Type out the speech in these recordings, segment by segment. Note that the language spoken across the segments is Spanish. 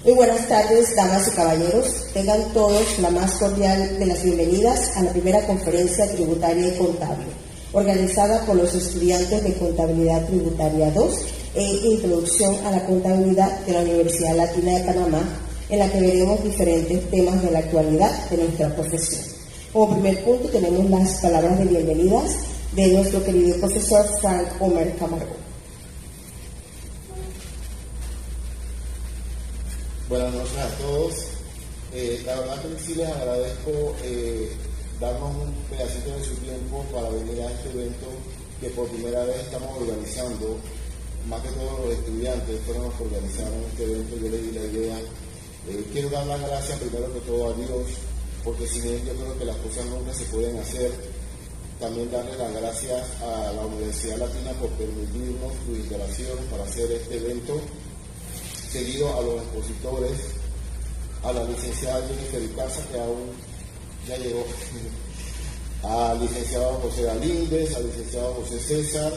Muy buenas tardes, damas y caballeros. Tengan todos la más cordial de las bienvenidas a la primera conferencia tributaria y contable, organizada por los estudiantes de Contabilidad Tributaria 2 e Introducción a la Contabilidad de la Universidad Latina de Panamá, en la que veremos diferentes temas de la actualidad de nuestra profesión. Como primer punto tenemos las palabras de bienvenidas de nuestro querido profesor Frank Omer Camargo. Buenas noches a todos. La verdad que sí les agradezco darnos un pedacito de su tiempo para venir a este evento que por primera vez estamos organizando. Más que todos los estudiantes fueron los que organizaron este evento. Yo les di la idea. Quiero dar las gracias primero que todo a Dios, porque sin él yo creo que las cosas nunca se pueden hacer. También darle las gracias a la Universidad Latina por permitirnos su instalación para hacer este evento, seguido a los expositores, a la licenciada Jennifer Icaza, que aún ya llegó, al licenciado José Galíndez, al licenciado José César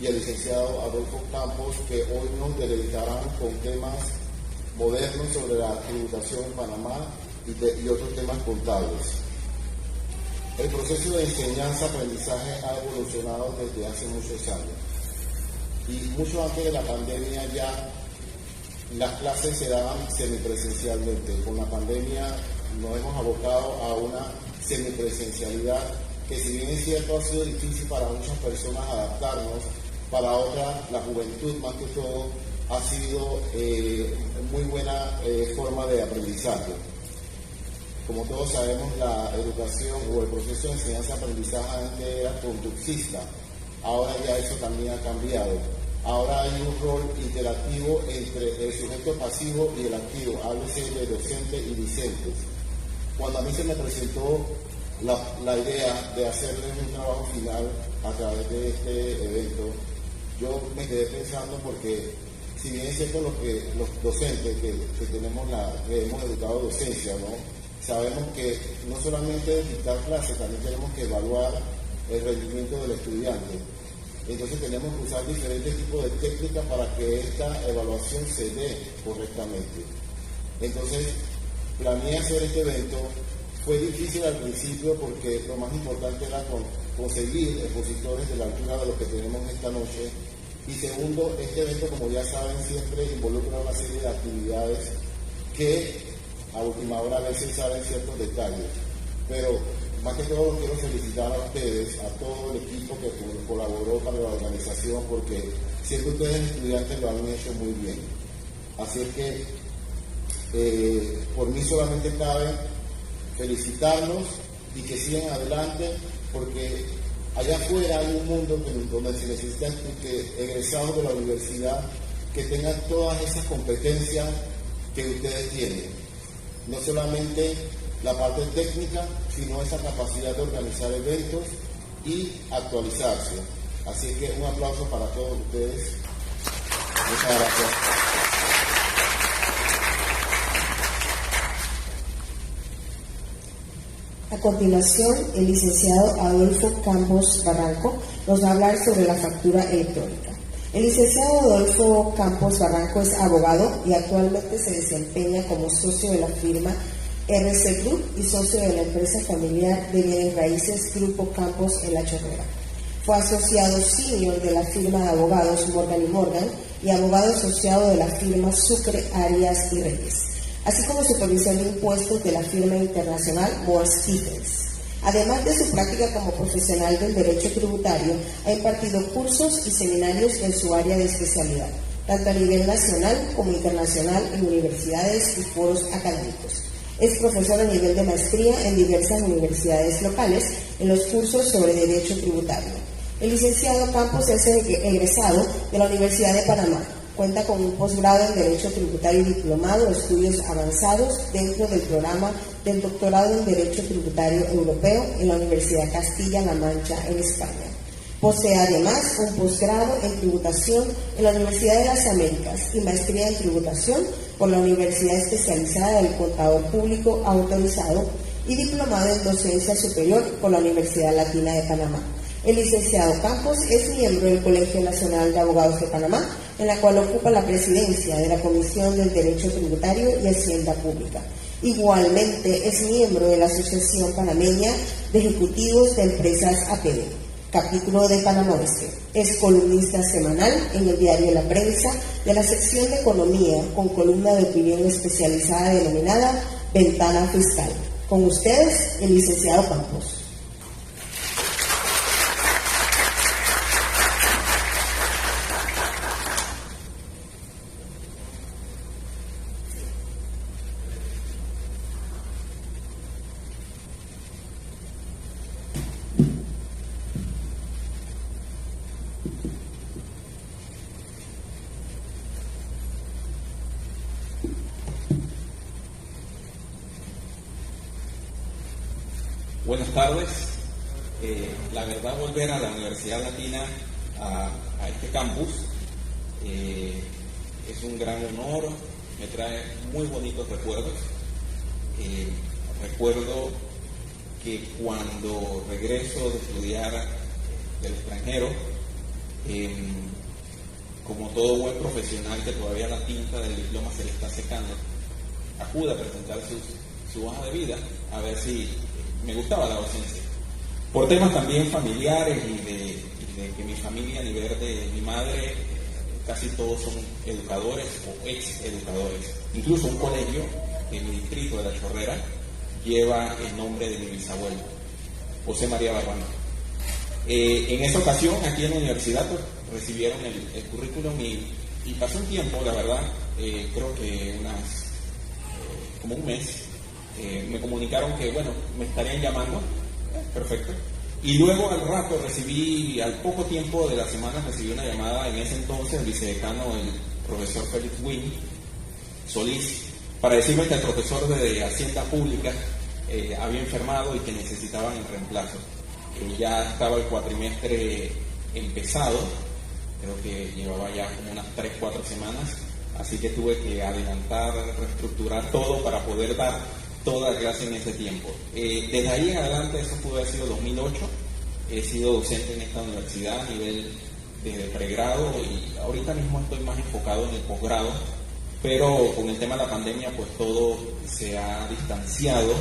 y al licenciado Adolfo Campos, que hoy nos deleitarán con temas modernos sobre la tributación en Panamá y otros temas contables. El proceso de enseñanza-aprendizaje ha evolucionado desde hace muchos años y mucho antes de la pandemia ya las clases se daban semipresencialmente. Con la pandemia nos hemos abocado a una semipresencialidad que, si bien es cierto, ha sido difícil para muchas personas adaptarnos, para otras, la juventud más que todo, ha sido muy buena forma de aprendizaje. Como todos sabemos, la educación o el proceso de enseñanza-aprendizaje antes era conductista, ahora ya eso también ha cambiado. Ahora hay un rol interactivo entre el sujeto pasivo y el activo, háblese de docente y discentes. Cuando a mí se me presentó la idea de hacerles un trabajo final a través de este evento, yo me quedé pensando porque, si bien es cierto los docentes que hemos educado docencia, ¿no? Sabemos que no solamente dictar clases, también tenemos que evaluar el rendimiento del estudiante. Entonces tenemos que usar diferentes tipos de técnicas para que esta evaluación se dé correctamente. Entonces, planeé hacer este evento. Fue difícil al principio porque lo más importante era conseguir expositores de la altura de lo que tenemos esta noche. Y segundo, este evento, como ya saben, siempre involucra una serie de actividades que a última hora a veces saben ciertos detalles. Pero más que todo quiero felicitar a ustedes, a todo el equipo que colaboró para la organización, porque siempre ustedes estudiantes lo han hecho muy bien. Así es que por mí solamente cabe felicitarlos y que sigan adelante, porque allá afuera hay un mundo donde se necesita que egresados de la universidad que tengan todas esas competencias que ustedes tienen. No solamente la parte técnica, sino esa capacidad de organizar eventos y actualizarse. Así que un aplauso para todos ustedes. Muchas gracias. A continuación, el licenciado Adolfo Campos Barranco nos va a hablar sobre la factura electrónica. El licenciado Adolfo Campos Barranco es abogado y actualmente se desempeña como socio de la firma RC Group y socio de la empresa familiar de bienes raíces Grupo Campos en La Chorrera. Fue asociado senior de la firma de abogados Morgan & Morgan y abogado asociado de la firma Sucre, Arias y Reyes, así como supervisor de impuestos de la firma internacional Moore Stephens. Además de su práctica como profesional del derecho tributario, ha impartido cursos y seminarios en su área de especialidad, tanto a nivel nacional como internacional en universidades y foros académicos. Es profesor a nivel de maestría en diversas universidades locales en los cursos sobre derecho tributario. El licenciado Campos es egresado de la Universidad de Panamá. Cuenta con un posgrado en Derecho Tributario y diplomado de estudios avanzados dentro del programa del doctorado en Derecho Tributario Europeo en la Universidad Castilla-La Mancha en España. Posee además un posgrado en tributación en la Universidad de las Américas y maestría en tributación por la Universidad Especializada del Contador Público Autorizado y diplomado en docencia superior por la Universidad Latina de Panamá. El licenciado Campos es miembro del Colegio Nacional de Abogados de Panamá, en la cual ocupa la presidencia de la Comisión del Derecho Tributario y Hacienda Pública. Igualmente es miembro de la Asociación Panameña de Ejecutivos de Empresas APD, capítulo de Panamá Oeste. Es columnista semanal en el diario La Prensa de la sección de Economía, con columna de opinión especializada denominada Ventana Fiscal. Con ustedes, el licenciado Campos. Buenas tardes. La verdad, volver a la Universidad Latina, a este campus, es un gran honor, me trae muy bonitos recuerdos. Recuerdo que cuando regreso de estudiar del extranjero, como todo buen profesional que todavía la tinta del diploma se le está secando, acude a presentar su hoja de vida a ver si me gustaba la docencia. Por temas también familiares y de que mi familia, a nivel de mi madre, casi todos son educadores o ex educadores. Incluso un colegio en mi distrito de La Chorrera lleva el nombre de mi bisabuelo, José María Barrano. En esa ocasión, aquí en la universidad, pues, recibieron el currículum y pasó un tiempo, la verdad, creo que como un mes. Me comunicaron que, bueno, me estarían llamando, perfecto. Y luego al rato al poco tiempo de la semana, recibí una llamada en ese entonces, el vicedecano, el profesor Félix Wynn Solís, para decirme que el profesor de Hacienda Pública había enfermado y que necesitaban el reemplazo. Ya estaba el cuatrimestre empezado, creo que llevaba ya como unas 3-4 semanas, así que tuve que adelantar, reestructurar todo para poder dar toda la clase en ese tiempo. Desde ahí en adelante, eso pudo haber sido 2008, he sido docente en esta universidad a nivel de pregrado y ahorita mismo estoy más enfocado en el posgrado, pero con el tema de la pandemia pues todo se ha distanciado.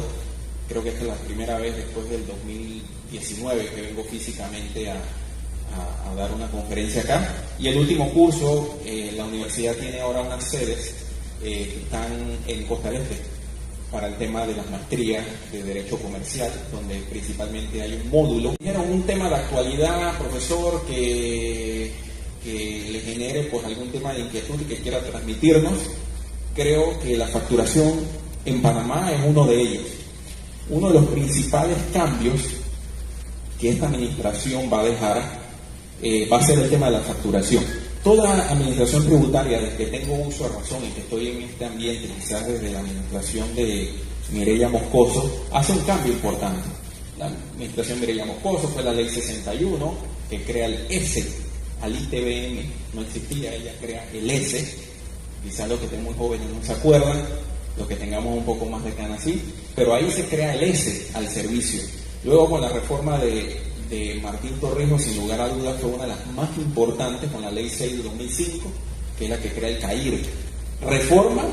Creo que esta es la primera vez después del 2019 que vengo físicamente a dar una conferencia acá. Y el último curso, la universidad tiene ahora unas sedes que están en Costa del Este para el tema de las maestrías de Derecho Comercial, donde principalmente hay un módulo. Era un tema de actualidad, profesor, que le genere pues algún tema de inquietud y que quiera transmitirnos. Creo que la facturación en Panamá es uno de ellos. Uno de los principales cambios que esta administración va a dejar va a ser el tema de la facturación. Toda administración tributaria, desde que tengo uso de razón y que estoy en este ambiente, quizás desde la administración de Mireya Moscoso, hace un cambio importante. La administración Mireya Moscoso fue la ley 61, que crea el S al ITBM, no existía, ella crea el S, quizás los que estén muy jóvenes no se acuerdan, los que tengamos un poco más de canas sí, pero ahí se crea el S al servicio. Luego con la reforma de Martín Torrijos, sin lugar a dudas fue una de las más importantes, con la ley 6 de 2005, que es la que crea el CAIR. Reforma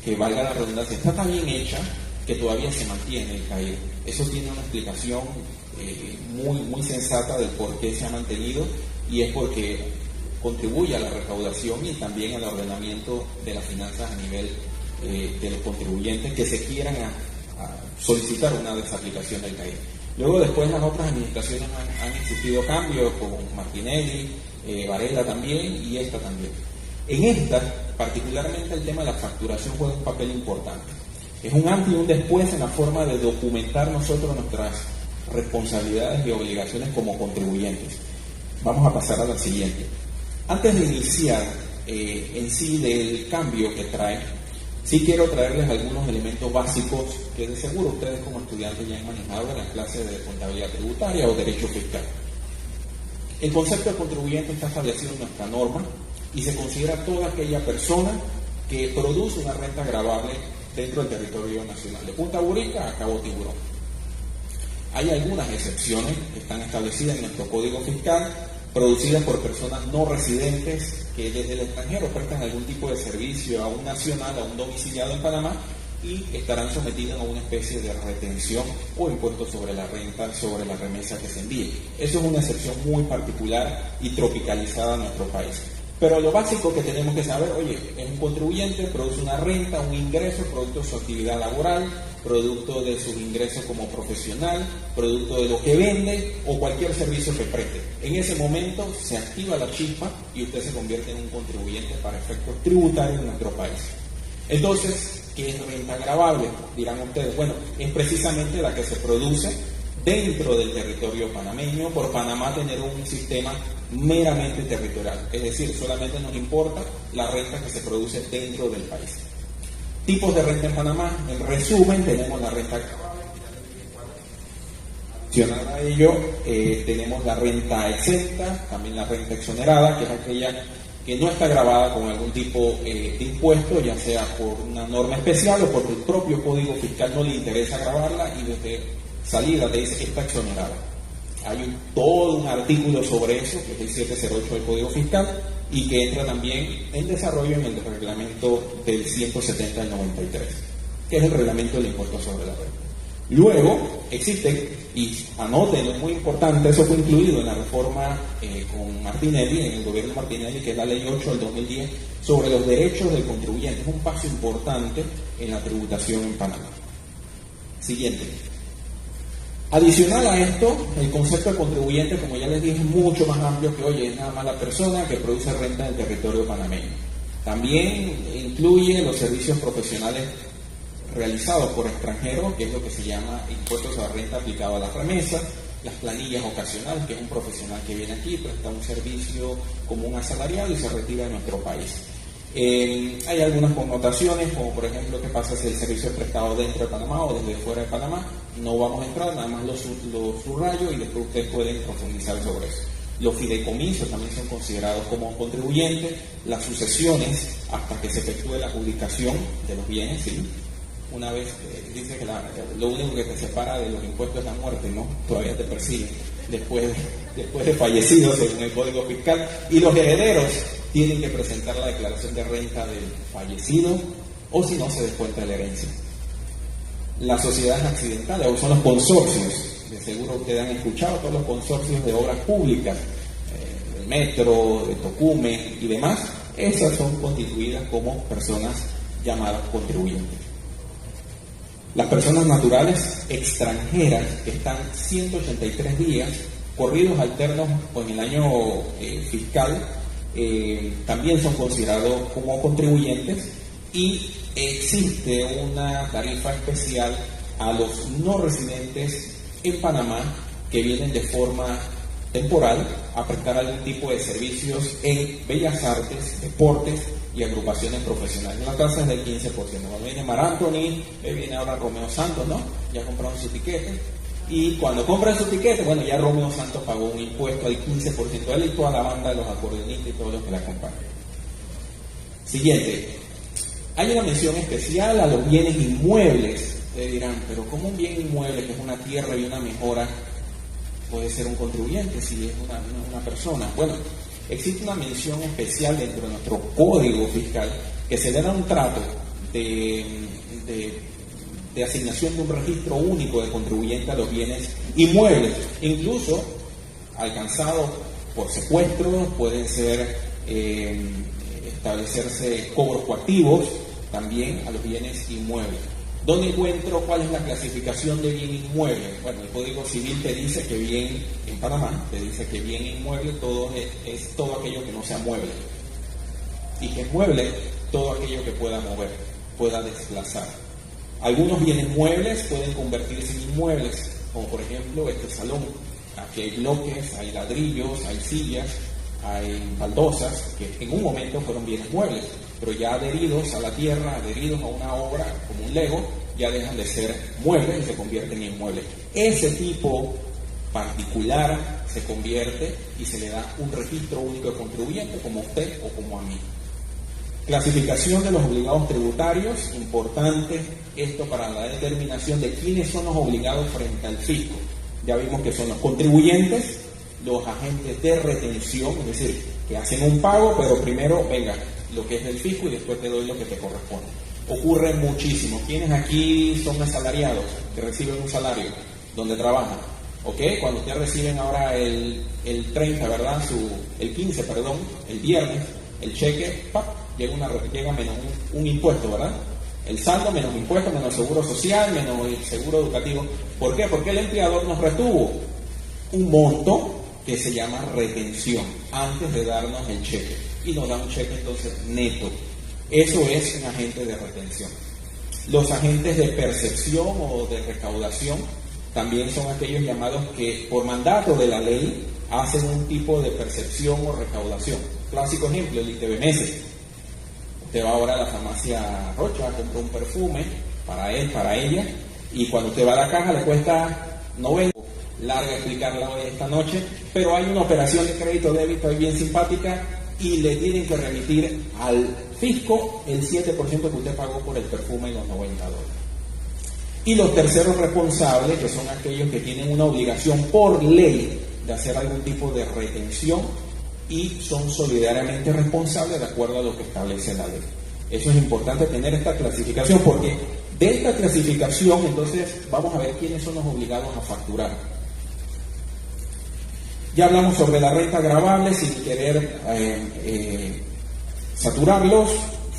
que, valga la redundancia, está tan bien hecha que todavía se mantiene el CAIR. Eso tiene una explicación muy sensata del por qué se ha mantenido, y es porque contribuye a la recaudación y también al ordenamiento de las finanzas a nivel de los contribuyentes que se quieran a solicitar una desaplicación del CAIR. Luego después las otras administraciones han existido cambios, como Martinelli, Varela también, y esta también. En esta, particularmente el tema de la facturación juega un papel importante. Es un antes y un después en la forma de documentar nosotros nuestras responsabilidades y obligaciones como contribuyentes. Vamos a pasar a la siguiente. Antes de iniciar en sí del cambio que trae, sí quiero traerles algunos elementos básicos que de seguro ustedes como estudiantes ya han manejado en las clases de contabilidad tributaria o derecho fiscal. El concepto de contribuyente está establecido en nuestra norma y se considera toda aquella persona que produce una renta gravable dentro del territorio nacional, de Punta Borinca a Cabo Tiburón. Hay algunas excepciones que están establecidas en nuestro Código Fiscal, producidas por personas no residentes que desde el extranjero prestan algún tipo de servicio a un nacional, a un domiciliado en Panamá, y estarán sometidos a una especie de retención o impuesto sobre la renta, sobre la remesa que se envíe. Eso es una excepción muy particular y tropicalizada en nuestro país. Pero lo básico que tenemos que saber, oye, es un contribuyente, produce una renta, un ingreso, producto de su actividad laboral, producto de sus ingresos como profesional, producto de lo que vende o cualquier servicio que preste. En ese momento se activa la chispa y usted se convierte en un contribuyente para efectos tributarios en nuestro país. Entonces, ¿qué es renta gravable? Dirán ustedes, bueno, es precisamente la que se produce dentro del territorio panameño, por Panamá tener un sistema meramente territorial, es decir, solamente nos importa la renta que se produce dentro del país. Tipos de renta en Panamá, en resumen, tenemos la renta gravable, adicional a ello, tenemos la renta exenta, también la renta exonerada, que es aquella que no está gravada con algún tipo de impuesto, ya sea por una norma especial o porque el propio Código Fiscal no le interesa gravarla y desde salida te dice que está exonerada. Hay todo un artículo sobre eso, que es el 708 del Código Fiscal, y que entra también en desarrollo en el reglamento del 170 del 93, que es el reglamento del impuesto sobre la renta. Luego existen, y anótenlo, es muy importante, eso fue incluido en la reforma con Martinelli, en el gobierno de Martinelli, que es la ley 8 del 2010, sobre los derechos del contribuyente. Es un paso importante en la tributación en Panamá. Siguiente. Adicional a esto, el concepto de contribuyente, como ya les dije, es mucho más amplio que, oye, es nada más la persona que produce renta en el territorio panameño. También incluye los servicios profesionales realizados por extranjeros, que es lo que se llama impuestos a la renta aplicado a las remesas, las planillas ocasionales, que es un profesional que viene aquí, presta un servicio como un asalariado y se retira de nuestro país. Hay algunas connotaciones, como por ejemplo qué pasa si el servicio es prestado dentro de Panamá o desde fuera de Panamá. No vamos a entrar, nada más los subrayo y después ustedes pueden profundizar sobre eso. Los fideicomisos también son considerados como contribuyentes, las sucesiones hasta que se efectúe la adjudicación de los bienes, ¿sí? Una vez dice que lo único que te separa de los impuestos es la muerte, ¿no? Todavía te persiguen después de fallecidos según el Código Fiscal, y los herederos tienen que presentar la declaración de renta del fallecido o si no se descuenta de la herencia. Las sociedades accidentales o son los consorcios, de seguro ustedes han escuchado todos los consorcios de obras públicas, del metro, de Tocumen y demás, esas son constituidas como personas llamadas contribuyentes. Las personas naturales extranjeras que están 183 días corridos alternos o en el año fiscal también son considerados como contribuyentes, y existe una tarifa especial a los no residentes en Panamá que vienen de forma temporal a prestar algún tipo de servicios en bellas artes, deportes y agrupaciones profesionales. La tasa es del 15%. Cuando viene Mar Anthony, viene ahora Romeo Santos, ¿no? Ya compraron su tiquete. Y cuando compran su tiquete, bueno, ya Romeo Santos pagó un impuesto del 15% de él y toda la banda de los acordeonistas y todos los que la acompañan. Siguiente. Hay una mención especial a los bienes inmuebles. Ustedes dirán, pero ¿cómo un bien inmueble, que es una tierra y una mejora, puede ser un contribuyente si es una persona? Bueno, existe una mención especial dentro de nuestro Código Fiscal que se le da un trato de asignación de un registro único de contribuyente a los bienes inmuebles, incluso alcanzados por secuestro, pueden ser establecerse cobros coactivos también a los bienes inmuebles. ¿Dónde encuentro cuál es la clasificación de bien inmueble? Bueno, el Código Civil te dice que bien, en Panamá, te dice que bien inmueble es todo aquello que no sea mueble. Y que es mueble todo aquello que pueda mover, pueda desplazar. Algunos bienes muebles pueden convertirse en inmuebles, como por ejemplo este salón. Aquí hay bloques, hay ladrillos, hay sillas, hay baldosas, que en un momento fueron bienes muebles, pero ya adheridos a la tierra, adheridos a una obra como un Lego, ya dejan de ser muebles y se convierten en inmuebles. Ese tipo particular se convierte y se le da un registro único de contribuyente, como a usted o como a mí. Clasificación de los obligados tributarios, importante esto para la determinación de quiénes son los obligados frente al fisco. Ya vimos que son los contribuyentes, los agentes de retención, es decir, que hacen un pago, pero primero, venga, lo que es del fisco y después te doy lo que te corresponde. Ocurre muchísimo. ¿Quiénes aquí son asalariados, que reciben un salario, donde trabajan? ¿Ok? Cuando ustedes reciben ahora el 30, ¿verdad? El 15, perdón, el viernes, el cheque, ¡pap!, llega menos un impuesto, ¿verdad? El saldo menos impuestos, menos seguro social, menos el seguro educativo. ¿Por qué? Porque el empleador nos retuvo un monto que se llama retención antes de darnos el cheque. Y nos da un cheque entonces neto. Eso es un agente de retención. Los agentes de percepción o de recaudación también son aquellos llamados que por mandato de la ley hacen un tipo de percepción o recaudación. Clásico ejemplo, el ITBMS. Usted va ahora a la farmacia Rocha, compra un perfume para él, para ella, y cuando usted va a la caja le cuesta 90. Larga explicarla hoy esta noche, pero hay una operación de crédito débito ahí bien simpática y le tienen que remitir al fisco el 7% que usted pagó por el perfume y los $90. Y los terceros responsables, que son aquellos que tienen una obligación por ley de hacer algún tipo de retención y son solidariamente responsables de acuerdo a lo que establece la ley. Eso es importante tener esta clasificación, porque de esta clasificación entonces vamos a ver quiénes son los obligados a facturar. Ya hablamos sobre la renta gravable sin querer saturarlos.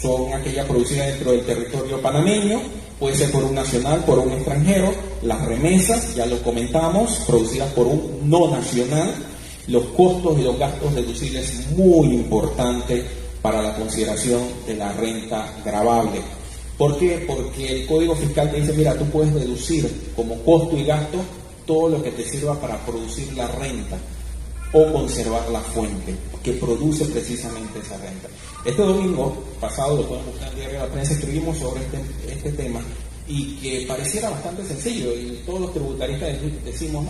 Son aquellas producidas dentro del territorio panameño, puede ser por un nacional, por un extranjero. Las remesas, ya lo comentamos, producidas por un no nacional. Los costos y los gastos deducibles, muy importante para la consideración de la renta gravable. ¿Por qué? Porque el Código Fiscal te dice, mira, tú puedes deducir como costo y gasto todo lo que te sirva para producir la renta o conservar la fuente que produce precisamente esa renta. Este domingo pasado, lo pueden buscar en el Diario de la Prensa, escribimos sobre este tema y que pareciera bastante sencillo y todos los tributaristas decimos,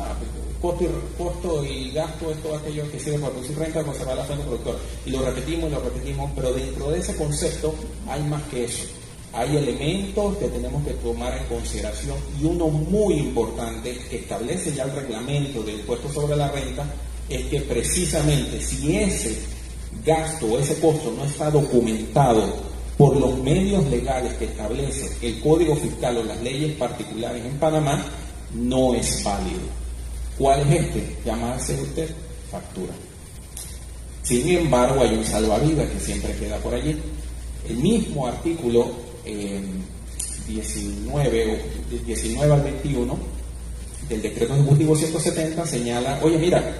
costo y gasto es todo aquello que sirve para producir renta, conservar la fuente productora. Y lo repetimos, pero dentro de ese concepto hay más que eso. Hay elementos que tenemos que tomar en consideración y uno muy importante que establece ya el reglamento del impuesto sobre la renta es que precisamente si ese gasto o ese costo no está documentado por los medios legales que establece el Código Fiscal o las leyes particulares en Panamá, no es válido. ¿Cuál es este? Llamarse usted factura. Sin embargo, hay un salvavidas que siempre queda por allí. El mismo artículo 19 al 21 del Decreto Ejecutivo 170 señala, oye, mira,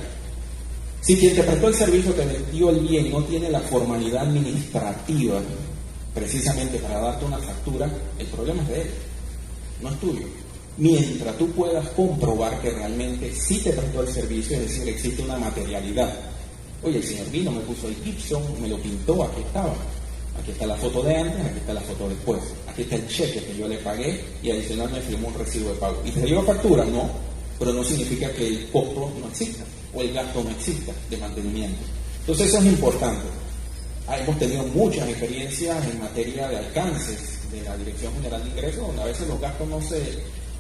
si quien te prestó el servicio, te vendió el bien, no tiene la formalidad administrativa precisamente para darte una factura, el problema es de él, no es tuyo. Mientras tú puedas comprobar que realmente sí te prestó el servicio, es decir, existe una materialidad. Oye, el señor vino, me puso el Gibson, me lo pintó, aquí estaba. Aquí está la foto de antes, aquí está la foto después. Aquí está el cheque que yo le pagué y adicional me firmó un recibo de pago. ¿Y te dio factura? No, pero no significa que el costo no exista o el gasto no exista de mantenimiento. Entonces eso es importante. Hemos tenido muchas experiencias en materia de alcances de la Dirección General de Ingresos, donde a veces los gastos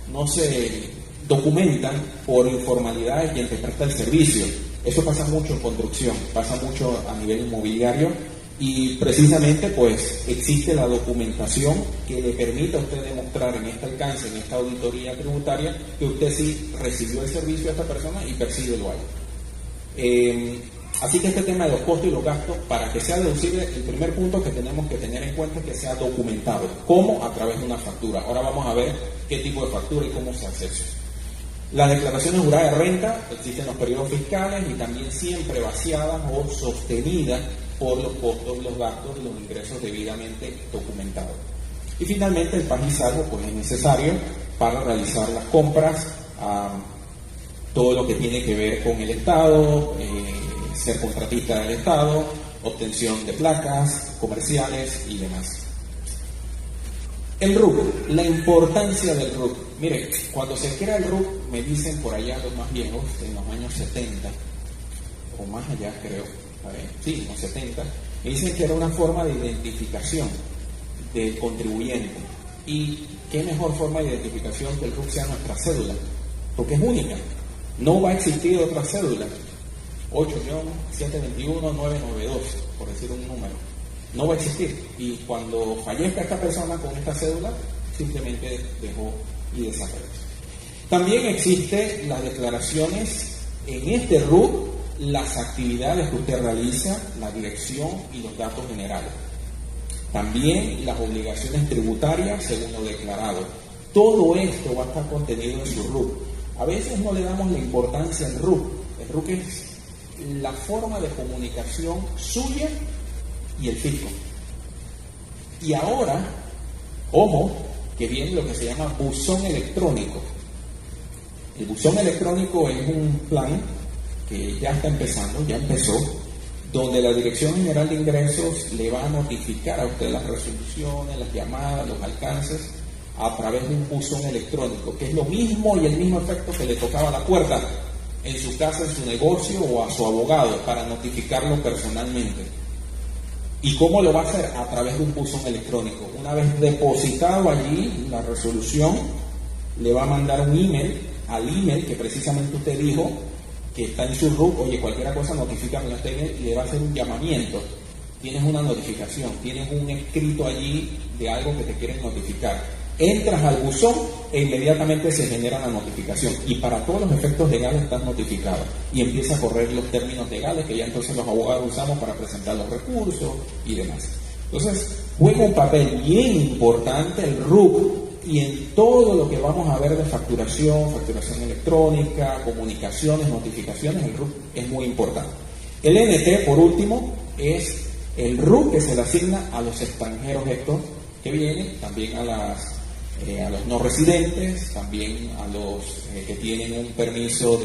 no se documentan por informalidad de quien te presta el servicio. Eso pasa mucho en construcción, pasa mucho a nivel inmobiliario y precisamente pues existe la documentación que le permite a usted demostrar en este alcance, en esta auditoría tributaria, que usted sí recibió el servicio a esta persona y percibe lo hay. Así que este tema de los costos y los gastos, para que sea deducible, el primer punto que tenemos que tener en cuenta es que sea documentado. ¿Cómo? A través de una factura. Ahora vamos a ver qué tipo de factura y cómo se hace eso. Las declaraciones juradas de renta existen en los periodos fiscales y también siempre vaciadas o sostenidas por los costos, los gastos y los ingresos debidamente documentados. Y finalmente el pago y salvo pues es necesario para realizar las compras, todo lo que tiene que ver con el Estado, ser contratista del Estado, obtención de placas comerciales y demás. El RUC, la importancia del RUC. Mire, cuando se crea el RUC, me dicen por allá los más viejos, en los años 70, o más allá creo, sí, en los 70, me dicen que era una forma de identificación del contribuyente. Y qué mejor forma de identificación que el RUC sea nuestra cédula, porque es única. No va a existir otra cédula, 8-721-992, por decir un número. No va a existir. Y cuando fallezca esta persona con esta cédula, simplemente dejó y desaparece. También existen las declaraciones en este RUC, las actividades que usted realiza, la dirección y los datos generales. También las obligaciones tributarias según lo declarado. Todo esto va a estar contenido en su RUC. A veces no le damos la importancia al RUC. El RUC es la forma de comunicación suya y el fisco. Y ahora, ojo, que viene lo que se llama buzón electrónico. El buzón electrónico es un plan que ya está empezando, ya empezó, donde la Dirección General de Ingresos le va a notificar a usted las resoluciones, las llamadas, los alcances a través de un buzón electrónico, que es lo mismo y el mismo efecto que le tocaba a la puerta en su casa, en su negocio o a su abogado para notificarlo personalmente. ¿Y cómo lo va a hacer? A través de un buzón electrónico. Una vez depositado allí la resolución, le va a mandar un email al email que precisamente usted dijo que está en su RUC. Oye, cualquier cosa notifícame a usted, y le va a hacer un llamamiento. Tienes una notificación, tienes un escrito allí de algo que te quieren notificar. Entras al buzón e inmediatamente se genera la notificación, y para todos los efectos legales estás notificado y empieza a correr los términos legales que ya entonces los abogados usamos para presentar los recursos y demás. Entonces juega un papel bien importante el RUC, y en todo lo que vamos a ver de facturación electrónica, comunicaciones, notificaciones, el RUC es muy importante. El NT, por último, es el RUC que se le asigna a los extranjeros estos que vienen, también a los no residentes, también a los que tienen un permiso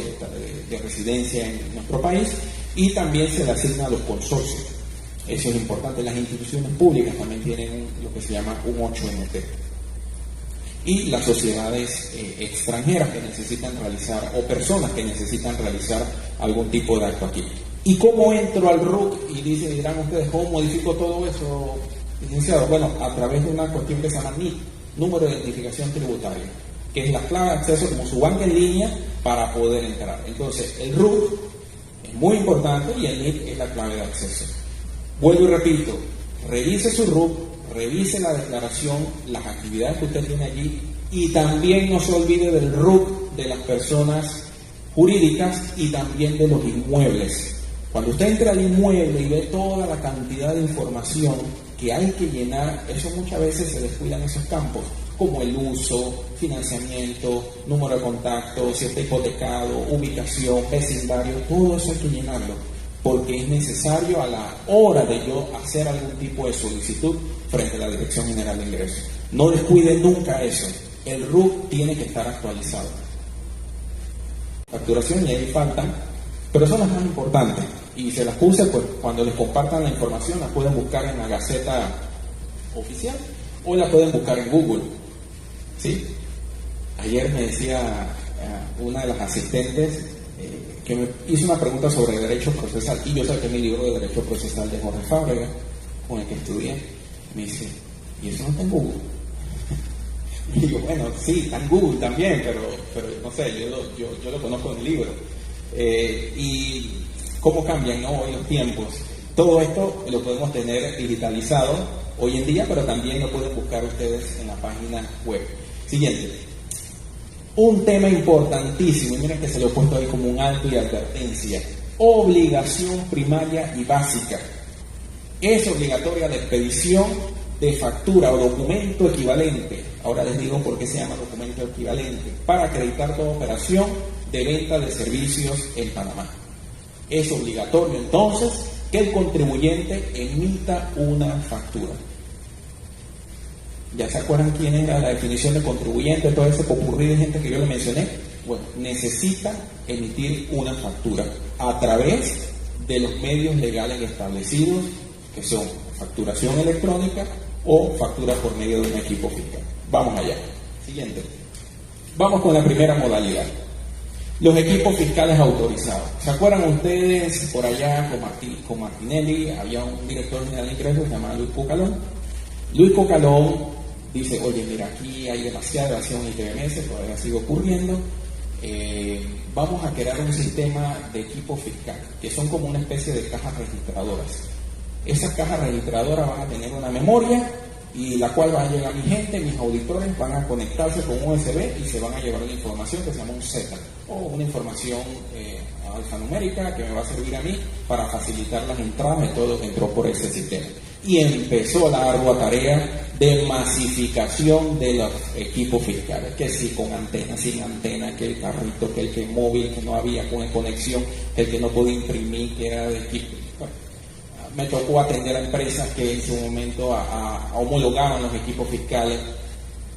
de residencia en nuestro país, y también se le asigna a los consorcios. Eso es importante. Las instituciones públicas también tienen lo que se llama un 8NT. Y las sociedades extranjeras que necesitan realizar, o personas que necesitan realizar algún tipo de acto aquí. ¿Y cómo entro al RUC? Y dirán ustedes, ¿cómo modifico todo eso, licenciado? Bueno, a través de una cuestión que se llama NIT, número de identificación tributaria, que es la clave de acceso como su banca en línea para poder entrar. Entonces, el RUC es muy importante y el NIT es la clave de acceso. Vuelvo y repito, revise su RUC, revise la declaración, las actividades que usted tiene allí, y también no se olvide del RUC de las personas jurídicas y también de los inmuebles. Cuando usted entra al inmueble y ve toda la cantidad de información que hay que llenar, eso muchas veces se descuidan esos campos, como el uso, financiamiento, número de contacto, si está hipotecado, ubicación, vecindario, todo eso hay que llenarlo, porque es necesario a la hora de yo hacer algún tipo de solicitud frente a la Dirección General de Ingresos. No descuiden nunca eso. El RUC tiene que estar actualizado. Facturación, y ahí faltan, pero son las más importantes. Y se las puse, pues cuando les compartan la información, las pueden buscar en la Gaceta Oficial o la pueden buscar en Google. ¿Sí? Ayer me decía una de las asistentes que me hizo una pregunta sobre derecho procesal, y yo saqué mi libro de derecho procesal de Jorge Fábrega, con el que estudié. Me dice, ¿y eso no está en Google? Y digo, bueno, sí, está en Google también, pero no sé, yo lo conozco en el libro. Y cómo cambian, ¿no?, hoy los tiempos. Todo esto lo podemos tener digitalizado hoy en día, pero también lo pueden buscar ustedes en la página web. Siguiente. Un tema importantísimo, y miren que se lo he puesto ahí como un alto y advertencia. Obligación primaria y básica. Es obligatoria la expedición de factura o documento equivalente. Ahora les digo por qué se llama documento equivalente. Para acreditar toda operación de venta de servicios en Panamá. Es obligatorio entonces que el contribuyente emita una factura. ¿Ya se acuerdan quién era la definición de contribuyente? Todo ese popurrí de gente que yo le mencioné. Bueno, necesita emitir una factura a través de los medios legales establecidos, que son facturación electrónica o factura por medio de un equipo fiscal. Vamos allá. Siguiente. Vamos con la primera modalidad. Los equipos fiscales autorizados. ¿Se acuerdan ustedes por allá con Martinelli? Había un director general de ingresos que se llamaba Luis Cocalón. Luis Cocalón dice, oye, mira, aquí hay demasiada evasión y TMS, todavía sigue ocurriendo, vamos a crear un sistema de equipo fiscal, que son como una especie de cajas registradoras. Esas cajas registradoras van a tener una memoria y la cual va a llegar mi gente, mis auditores van a conectarse con un USB y se van a llevar una información que se llama un Z, o una información alfanumérica que me va a servir a mí para facilitar las entradas de todo lo que entró por ese sistema. Y empezó la ardua tarea de masificación de los equipos fiscales, que sí con antena, sin antena, que el carrito, que el que móvil, que no había conexión, que el que no podía imprimir, que era de equipo. Bueno, me tocó atender a empresas que en su momento homologaban los equipos fiscales.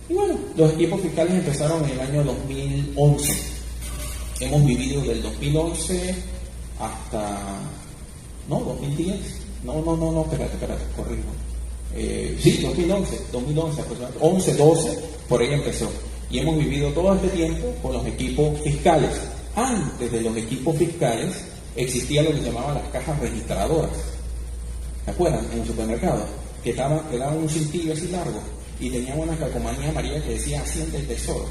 Y bueno, los equipos fiscales empezaron en el año 2011. Hemos vivido del 2011 hasta... no, 2010. No, espérate, corrijo. Sí, 2011, aproximadamente, 11, 12, por ahí empezó. Y hemos vivido todo este tiempo con los equipos fiscales. Antes de los equipos fiscales existía lo que se llamaban las cajas registradoras. ¿Se acuerdan? En el supermercado, que daban un cintillo así largo y teníamos una calcomanía amarilla que decía Hacienda del Tesoro.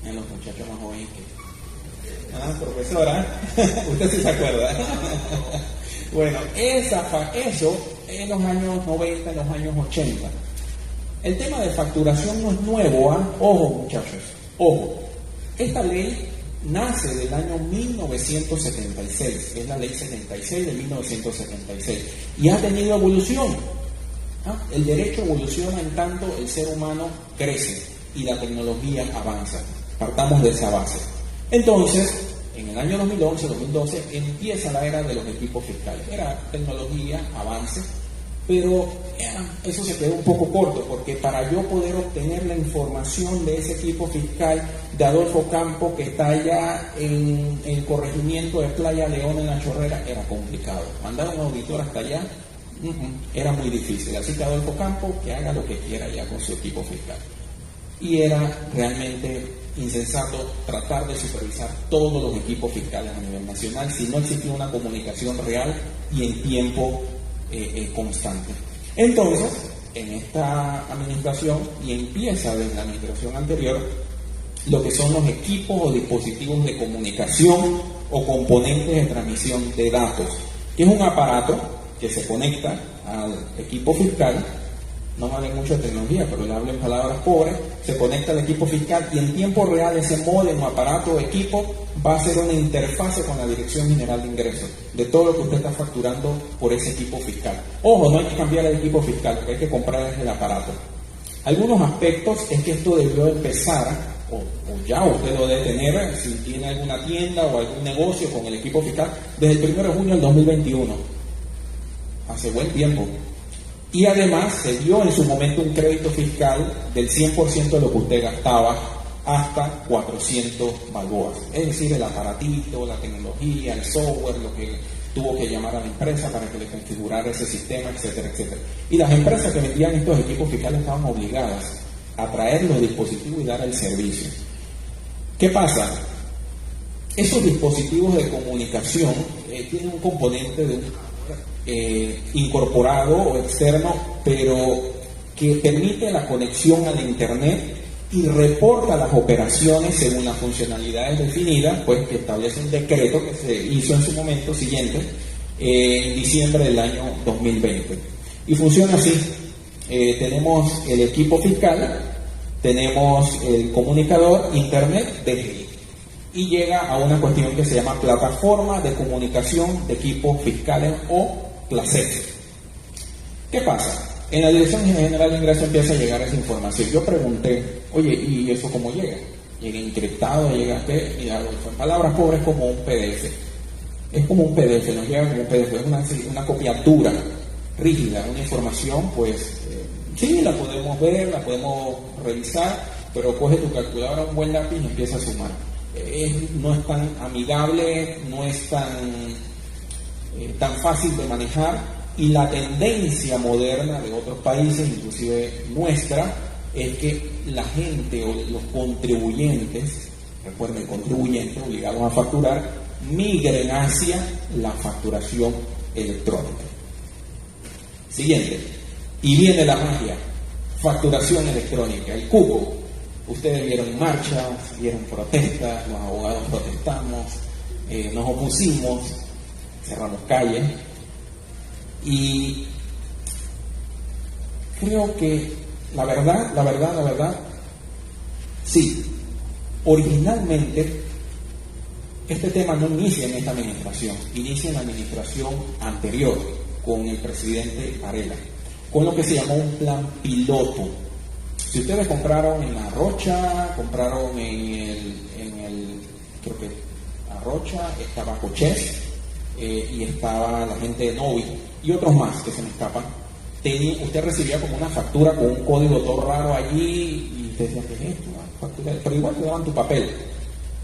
En los muchachos más jóvenes que... profesora, usted sí se acuerda. Bueno, eso en los años 90, en los años 80. El tema de facturación no es nuevo, ¿ah? Ojo, muchachos, ojo. Esta ley nace del año 1976, es la ley 76 de 1976, y ha tenido evolución. El derecho evoluciona en tanto el ser humano crece y la tecnología avanza. Partamos de esa base. Entonces, en el año 2011-2012 empieza la era de los equipos fiscales. Era tecnología, avance, pero eso se quedó un poco corto, porque para yo poder obtener la información de ese equipo fiscal de Adolfo Campos, que está allá en el corregimiento de Playa León, en La Chorrera, era complicado. Mandar a un auditor hasta allá era muy difícil. Así que Adolfo Campos, que haga lo que quiera ya con su equipo fiscal. Y era realmente insensato tratar de supervisar todos los equipos fiscales a nivel nacional si no existía una comunicación real y en tiempo constante. Entonces, en esta administración, y empieza desde la administración anterior, lo que son los equipos o dispositivos de comunicación o componentes de transmisión de datos, que es un aparato que se conecta al equipo fiscal. No vale mucho de tecnología, pero le hablo en palabras pobres. Se conecta al equipo fiscal y en tiempo real ese módem, aparato o equipo va a ser una interfase con la Dirección General de Ingresos de todo lo que usted está facturando por ese equipo fiscal. Ojo, no hay que cambiar el equipo fiscal, lo que hay que comprar es el aparato. Algunos aspectos es que esto debió empezar, o ya usted lo debe tener, si tiene alguna tienda o algún negocio con el equipo fiscal, desde el 1 de junio del 2021. Hace buen tiempo. Y además se dio en su momento un crédito fiscal del 100% de lo que usted gastaba hasta 400 balboas. Es decir, el aparatito, la tecnología, el software, lo que tuvo que llamar a la empresa para que le configurara ese sistema, etcétera, etcétera. Y las empresas que vendían estos equipos fiscales estaban obligadas a traer los dispositivos y dar el servicio. ¿Qué pasa? Esos dispositivos de comunicación tienen un componente de un incorporado o externo, pero que permite la conexión al internet y reporta las operaciones según las funcionalidades definidas, pues que establece un decreto que se hizo en su momento siguiente, en diciembre del año 2020. Y funciona así. Tenemos el equipo fiscal, tenemos el comunicador, internet, DGI. Y llega a una cuestión que se llama plataforma de comunicación de equipos fiscales o PLACEF. ¿Qué pasa? En la Dirección General de Ingresos empieza a llegar esa información. Yo pregunté, oye, ¿y eso cómo llega? ¿Llega encriptado? ¿Llega qué? Y algo, en palabras pobres, es como un PDF. Es como un PDF, nos llega como un PDF, es una copia dura, rígida, una información, pues, sí, la podemos ver, la podemos revisar, pero coge tu calculadora, un buen lápiz y empieza a sumar. No es tan amigable, no es tan fácil de manejar, y la tendencia moderna de otros países, inclusive nuestra, es que la gente o los contribuyentes, recuerden, contribuyentes obligados a facturar, migren hacia la facturación electrónica. Siguiente, y viene la magia, facturación electrónica, el cupo. Ustedes vieron marchas, vieron protestas, los abogados protestamos, nos opusimos, cerramos calles, y creo que la verdad, sí, originalmente este tema no inicia en esta administración, inicia en la administración anterior, con el presidente Varela, con lo que se llamó un plan piloto. Si ustedes compraron en La Rocha, compraron creo que La Rocha, estaba Cochés, y estaba la gente de Novi, y otros más que se me escapan, usted recibía como una factura con un código todo raro allí, y usted decía, ¿qué es esto? Factura, pero igual te daban tu papel.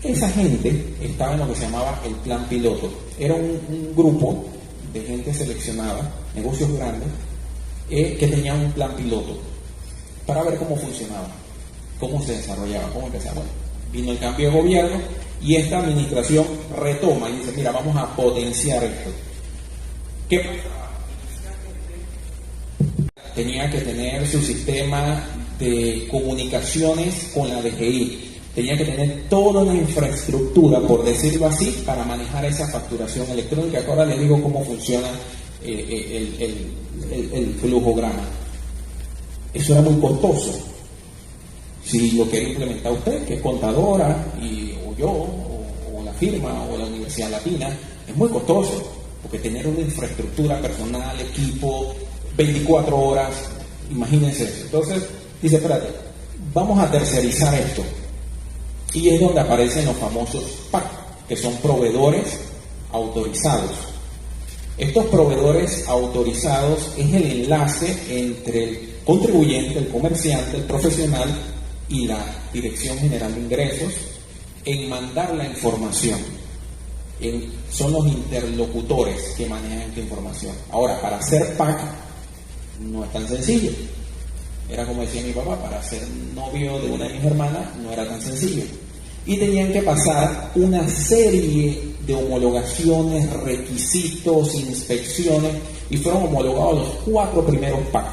Esa gente estaba en lo que se llamaba el plan piloto. Era un grupo de gente seleccionada, negocios grandes, que tenían un plan piloto para ver cómo funcionaba, cómo se desarrollaba, cómo empezaba. Bueno, vino el cambio de gobierno y esta administración retoma y dice, mira, vamos a potenciar esto. ¿Qué pasaba? Tenía que tener su sistema de comunicaciones con la DGI, tenía que tener toda una infraestructura, por decirlo así, para manejar esa facturación electrónica, que ahora les digo cómo funciona el flujograma. Eso era muy costoso. Si lo quiere implementar usted, que es contadora, o yo, o la firma, o la Universidad Latina, es muy costoso, porque tener una infraestructura personal, equipo, 24 horas, imagínense eso. Entonces, dice, espérate, vamos a tercerizar esto. Y es donde aparecen los famosos PAC, que son proveedores autorizados. Estos proveedores autorizados es el enlace entre el contribuyente, el comerciante, el profesional y la Dirección General de Ingresos en mandar la información. Son los interlocutores que manejan esta información. Ahora, para hacer PAC no es tan sencillo. Era como decía mi papá, para ser novio de una de mis hermanas no era tan sencillo. Y tenían que pasar una serie de homologaciones, requisitos, inspecciones, y fueron homologados los 4 primeros PAC.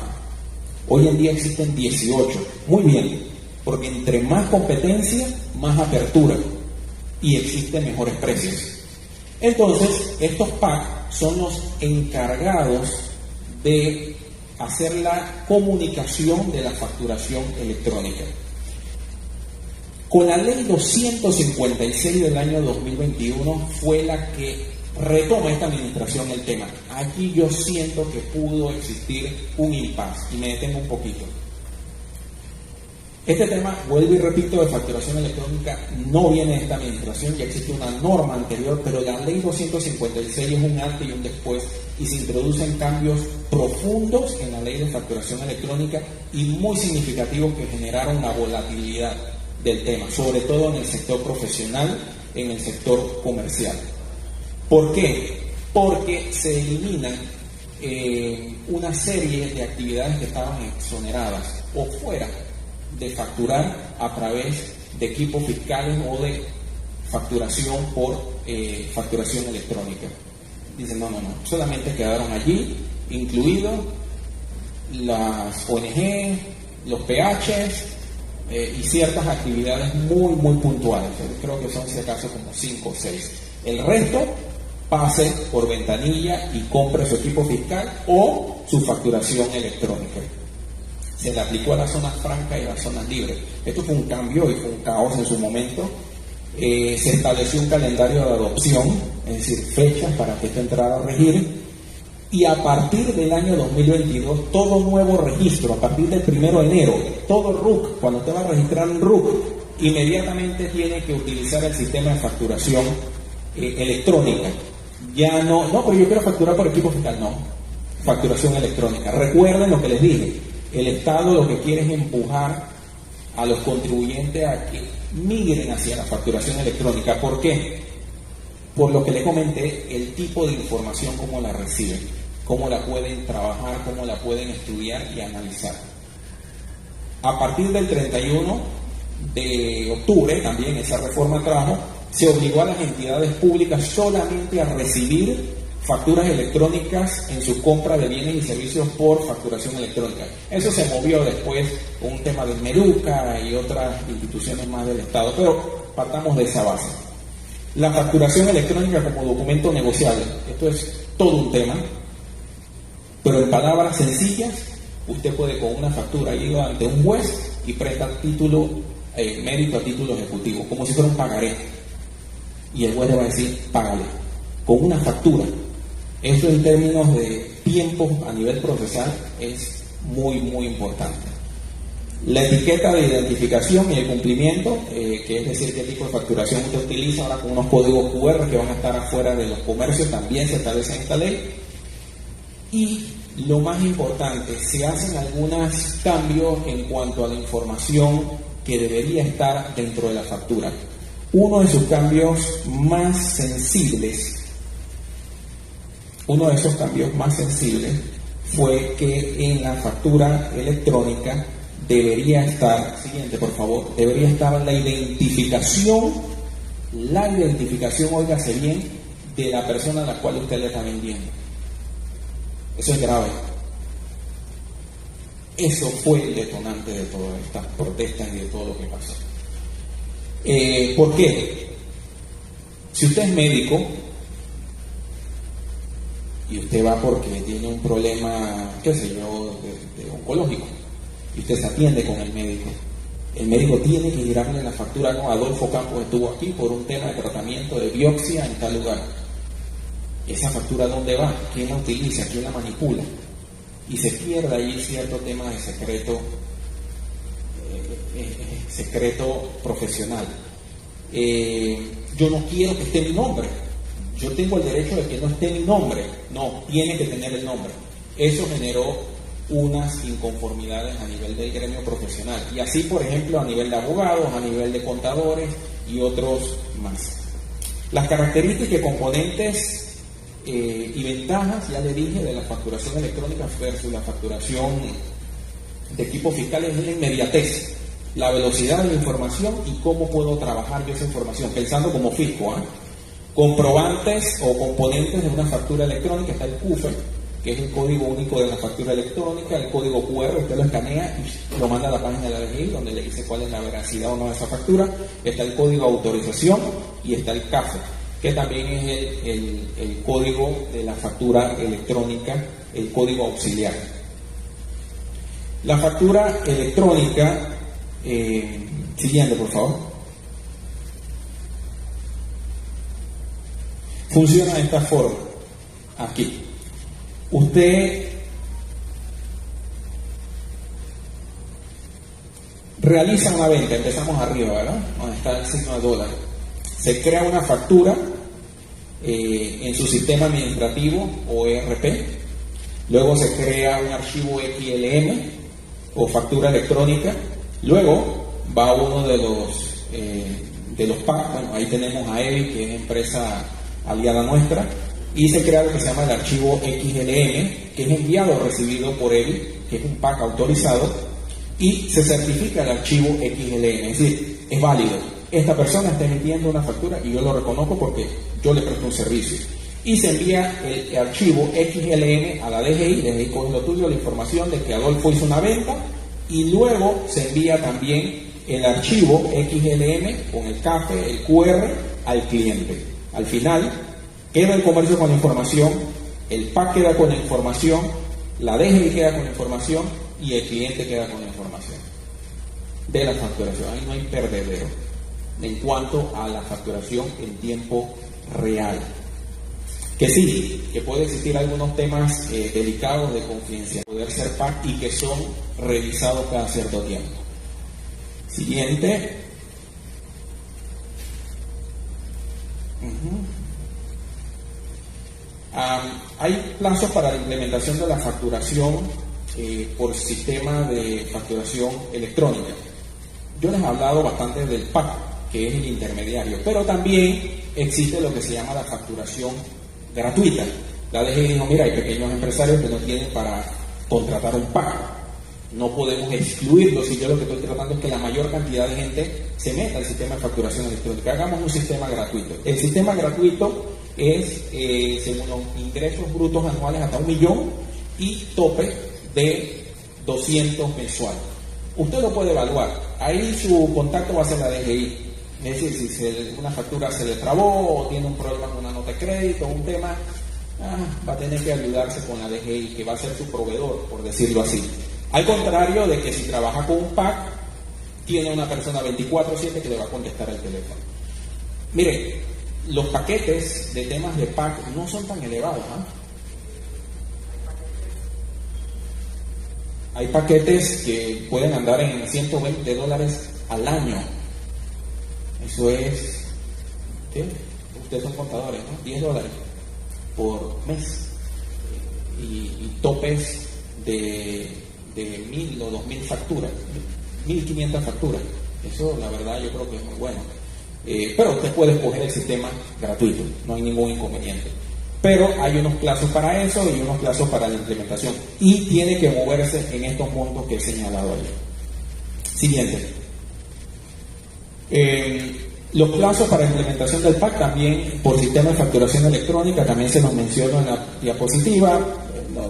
Hoy en día existen 18. Muy bien, porque entre más competencia, más apertura, y existen mejores precios. Entonces, estos PAC son los encargados de hacer la comunicación de la facturación electrónica. Con la ley 256 del año 2021 fue la que retoma esta administración el tema. Aquí yo siento que pudo existir un impasse, y me detengo un poquito. Este tema, vuelvo y repito, de facturación electrónica no viene de esta administración, ya existe una norma anterior, pero la ley 256 es un antes y un después, y se introducen cambios profundos en la ley de facturación electrónica y muy significativos que generaron la volatilidad del tema, sobre todo en el sector profesional, en el sector comercial. ¿Por qué? Porque se eliminan una serie de actividades que estaban exoneradas o fuera de facturar a través de equipos fiscales o de facturación por facturación electrónica. Dicen, no, solamente quedaron allí incluidos las ONG, los PHs y ciertas actividades muy, muy puntuales. Creo que son, si acaso, como 5 o 6. El resto, pase por ventanilla y compre su equipo fiscal o su facturación electrónica. Se le aplicó a las zonas francas y a las zonas libres. Esto fue un cambio y fue un caos en su momento. Se estableció un calendario de adopción, es decir, fechas para que esto entrara a regir. Y a partir del año 2022, todo nuevo registro, a partir del 1 de enero, todo RUC, cuando usted va a registrar un RUC, inmediatamente tiene que utilizar el sistema de facturación electrónica. Ya no, pero yo quiero facturar por equipo fiscal, no. Facturación electrónica. Recuerden lo que les dije. El Estado lo que quiere es empujar a los contribuyentes a que migren hacia la facturación electrónica. ¿Por qué? Por lo que les comenté, el tipo de información, cómo la reciben, cómo la pueden trabajar, cómo la pueden estudiar y analizar. A partir del 31 de octubre, también esa reforma trajo, se obligó a las entidades públicas solamente a recibir facturas electrónicas en su compra de bienes y servicios por facturación electrónica. Eso se movió después con un tema del Meruca y otras instituciones más del Estado, pero partamos de esa base. La facturación electrónica como documento negociable, esto es todo un tema, pero en palabras sencillas, usted puede con una factura ir ante un juez y prestar título mérito a título ejecutivo, como si fuera un pagaré, y el juez le va a decir, págale, con una factura. Eso en términos de tiempo a nivel procesal es muy, muy importante. La etiqueta de identificación y el cumplimiento, que es decir, qué tipo de facturación usted utiliza, ahora con unos códigos QR que van a estar afuera de los comercios, también se establece en esta ley. Y lo más importante, se hacen algunos cambios en cuanto a la información que debería estar dentro de la factura. Uno de sus cambios más sensibles, fue que en la factura electrónica debería estar, siguiente por favor, debería estar la identificación, óigase bien, de la persona a la cual usted le está vendiendo. Eso es grave. Eso fue el detonante de todas estas protestas y de todo lo que pasó. ¿Por qué? Si usted es médico y usted va porque tiene un problema, qué sé yo, de oncológico, y usted se atiende con el médico tiene que girarle la factura, no, Adolfo Campos estuvo aquí por un tema de tratamiento de biopsia en tal lugar. ¿Esa factura dónde va? ¿Quién la utiliza? ¿Quién la manipula? Y se pierde ahí cierto tema de secreto profesional. Yo no quiero que esté mi nombre. Yo tengo el derecho de que no esté mi nombre. No, tiene que tener el nombre. Eso generó unas inconformidades a nivel del gremio profesional. Y así, por ejemplo, a nivel de abogados, a nivel de contadores y otros más. Las características y componentes y ventajas, ya le dije, de la facturación electrónica versus la facturación de equipos fiscales es la inmediatez, la velocidad de la información y cómo puedo trabajar yo esa información, pensando como fisco. Comprobantes o componentes de una factura electrónica, está el CUFE, que es el código único de la factura electrónica, el código QR, usted lo escanea y lo manda a la página de la DGI, donde le dice cuál es la veracidad o no de esa factura. Está el código de autorización y está el CAFE, que también es el código de la factura electrónica, el código auxiliar. La factura electrónica, siguiente por favor, funciona de esta forma. Aquí usted realiza una venta, empezamos arriba, ¿verdad? Donde está el signo de dólar. Se crea una factura en su sistema administrativo o ERP, luego se crea un archivo XLM o factura electrónica, luego va a uno de los PAC, bueno, ahí tenemos a EBI, que es empresa aliada nuestra, y se crea lo que se llama el archivo XLM, que es enviado o recibido por EBI, que es un PAC autorizado, y se certifica el archivo XLM, es decir, es válido. Esta persona está emitiendo una factura y yo lo reconozco porque yo le presto un servicio. Y se envía el archivo XLM a la DGI coge lo tuyo, la información de que Adolfo hizo una venta, y luego se envía también el archivo XLM con el CAFE, el QR, al cliente. Al final, queda el comercio con la información, el PAC queda con la información, la DGI queda con la información y el cliente queda con la información de la facturación. Ahí no hay perdedero en cuanto a la facturación en tiempo real. Que sí, que puede existir algunos temas delicados de confidencialidad, poder ser PAC y que son revisados cada cierto tiempo. Siguiente. Hay plazos para la implementación de la facturación por sistema de facturación electrónica. Yo les he hablado bastante del PAC, que es el intermediario, pero también existe lo que se llama la facturación gratuita. La DGI dijo, mira, hay pequeños empresarios que no tienen para contratar un PAC, no podemos excluirlos, y yo lo que estoy tratando es que la mayor cantidad de gente se meta al sistema de facturación electrónica. Hagamos un sistema gratuito. El sistema gratuito es según los ingresos brutos anuales hasta 1 millón y tope de 200 mensuales. Usted lo puede evaluar. Ahí su contacto va a ser la DGI. Es decir, si una factura se le trabó o tiene un problema con una nota de crédito, un tema, va a tener que ayudarse con la DGI, que va a ser su proveedor, por decirlo así. Al contrario de que si trabaja con un PAC, tiene una persona 24/7 que le va a contestar el teléfono. Mire, los paquetes de temas de PAC no son tan elevados. Hay paquetes que pueden andar en $120 al año. Eso es, ¿qué? Ustedes son contadores, ¿no? $10 por mes. Y topes de 1.000 o 2.000 facturas, 1.500 facturas. Eso, la verdad, yo creo que es muy bueno. Pero usted puede escoger el sistema gratuito, no hay ningún inconveniente. Pero hay unos plazos para eso y unos plazos para la implementación. Y tiene que moverse en estos montos que he señalado ahí. Siguiente. Los plazos para implementación del PAC también por sistema de facturación electrónica, también se los menciono en la diapositiva.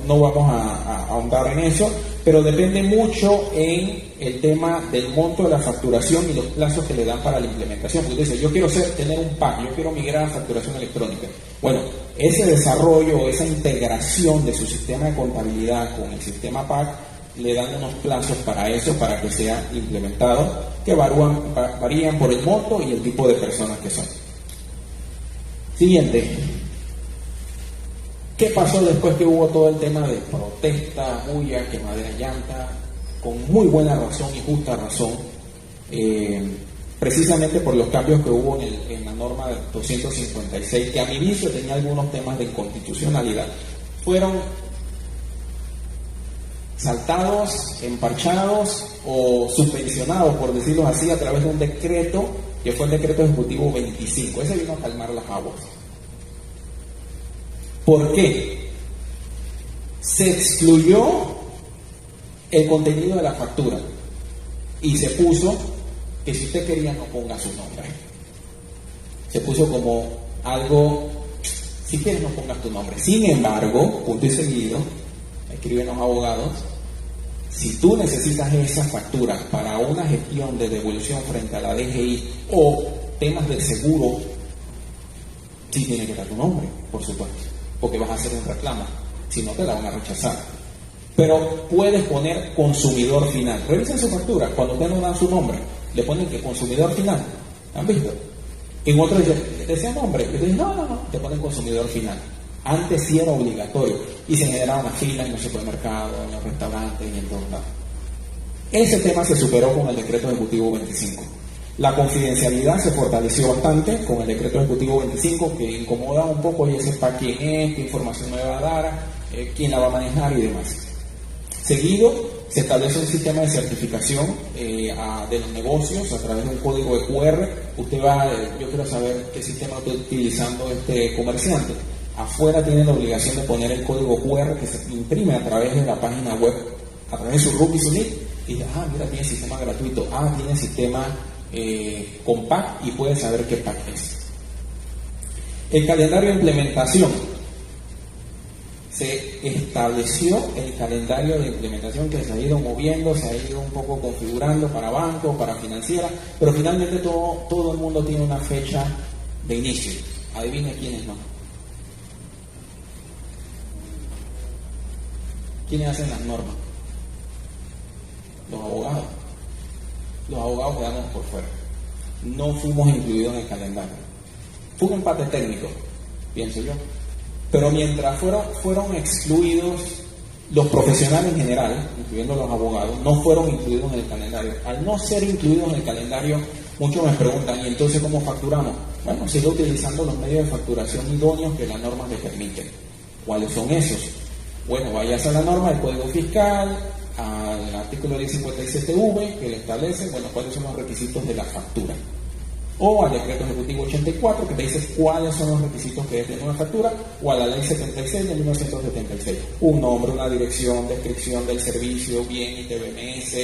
No vamos a ahondar en eso, pero depende mucho en el tema del monto de la facturación y los plazos que le dan para la implementación. Porque dice, yo quiero tener un PAC, yo quiero migrar a facturación electrónica. Bueno, ese desarrollo, esa integración de su sistema de contabilidad con el sistema PAC, le dan unos plazos para eso, para que sea implementado, que varían por el monto y el tipo de personas que son. Siguiente. ¿Qué pasó después que hubo todo el tema de protesta, bulla, quemadera de llanta? Con muy buena razón y justa razón, precisamente por los cambios que hubo en la norma 256, que a mi inicio tenía algunos temas de inconstitucionalidad. Fueron saltados, emparchados o subvencionados, por decirlo así, a través de un decreto, que fue el decreto ejecutivo 25. Ese vino a calmar las aguas. ¿Por qué? Se excluyó el contenido de la factura y se puso que si usted quería no ponga su nombre. Se puso como algo, si quieres no pongas tu nombre. Sin embargo, punto y seguido, escriben los abogados, si tú necesitas esa factura para una gestión de devolución frente a la DGI o temas de seguro, sí tiene que dar tu nombre, por supuesto, porque vas a hacer un reclamo, si no te la van a rechazar. Pero puedes poner consumidor final. Revisen su factura, cuando ustedes no dan su nombre, le ponen que consumidor final. ¿Han visto? En otro decía nombre, y dicen, no, te ponen consumidor final. Antes sí era obligatorio y se generaba una fila en los supermercados, en los restaurantes y en todos lados. Ese tema se superó con el decreto ejecutivo 25. La confidencialidad se fortaleció bastante con el decreto ejecutivo 25, que incomoda un poco y sepa quién es, qué información me va a dar, quién la va a manejar y demás. Seguido, se establece un sistema de certificación de los negocios a través de un código de QR. Usted yo quiero saber qué sistema está utilizando este comerciante. Afuera tiene la obligación de poner el código QR que se imprime a través de la página web, a través de su RUC y su NIC, y dice, mira, tiene sistema gratuito, tiene sistema con PAC y puede saber qué PAC es. El calendario de implementación. Se estableció el calendario de implementación que se ha ido moviendo, se ha ido un poco configurando para bancos, para financieras, pero finalmente todo el mundo tiene una fecha de inicio. Adivine quiénes no. ¿Quiénes hacen las normas? Los abogados. Los abogados quedamos por fuera. No fuimos incluidos en el calendario. Fue un empate técnico, pienso yo. Pero mientras fueron excluidos los profesionales en general, incluyendo los abogados, no fueron incluidos en el calendario. Al no ser incluidos en el calendario, muchos me preguntan, ¿y entonces cómo facturamos? Bueno, sigue utilizando los medios de facturación idóneos que las normas le permiten. ¿Cuáles son esos? Bueno, vayas a la norma del Código Fiscal, al artículo 1057V, que le establece, cuáles son los requisitos de la factura. O al decreto ejecutivo 84, que te dice cuáles son los requisitos que debe tener una factura, o a la ley 76 de 1976. Un nombre, una dirección, descripción del servicio, bien y TBMS,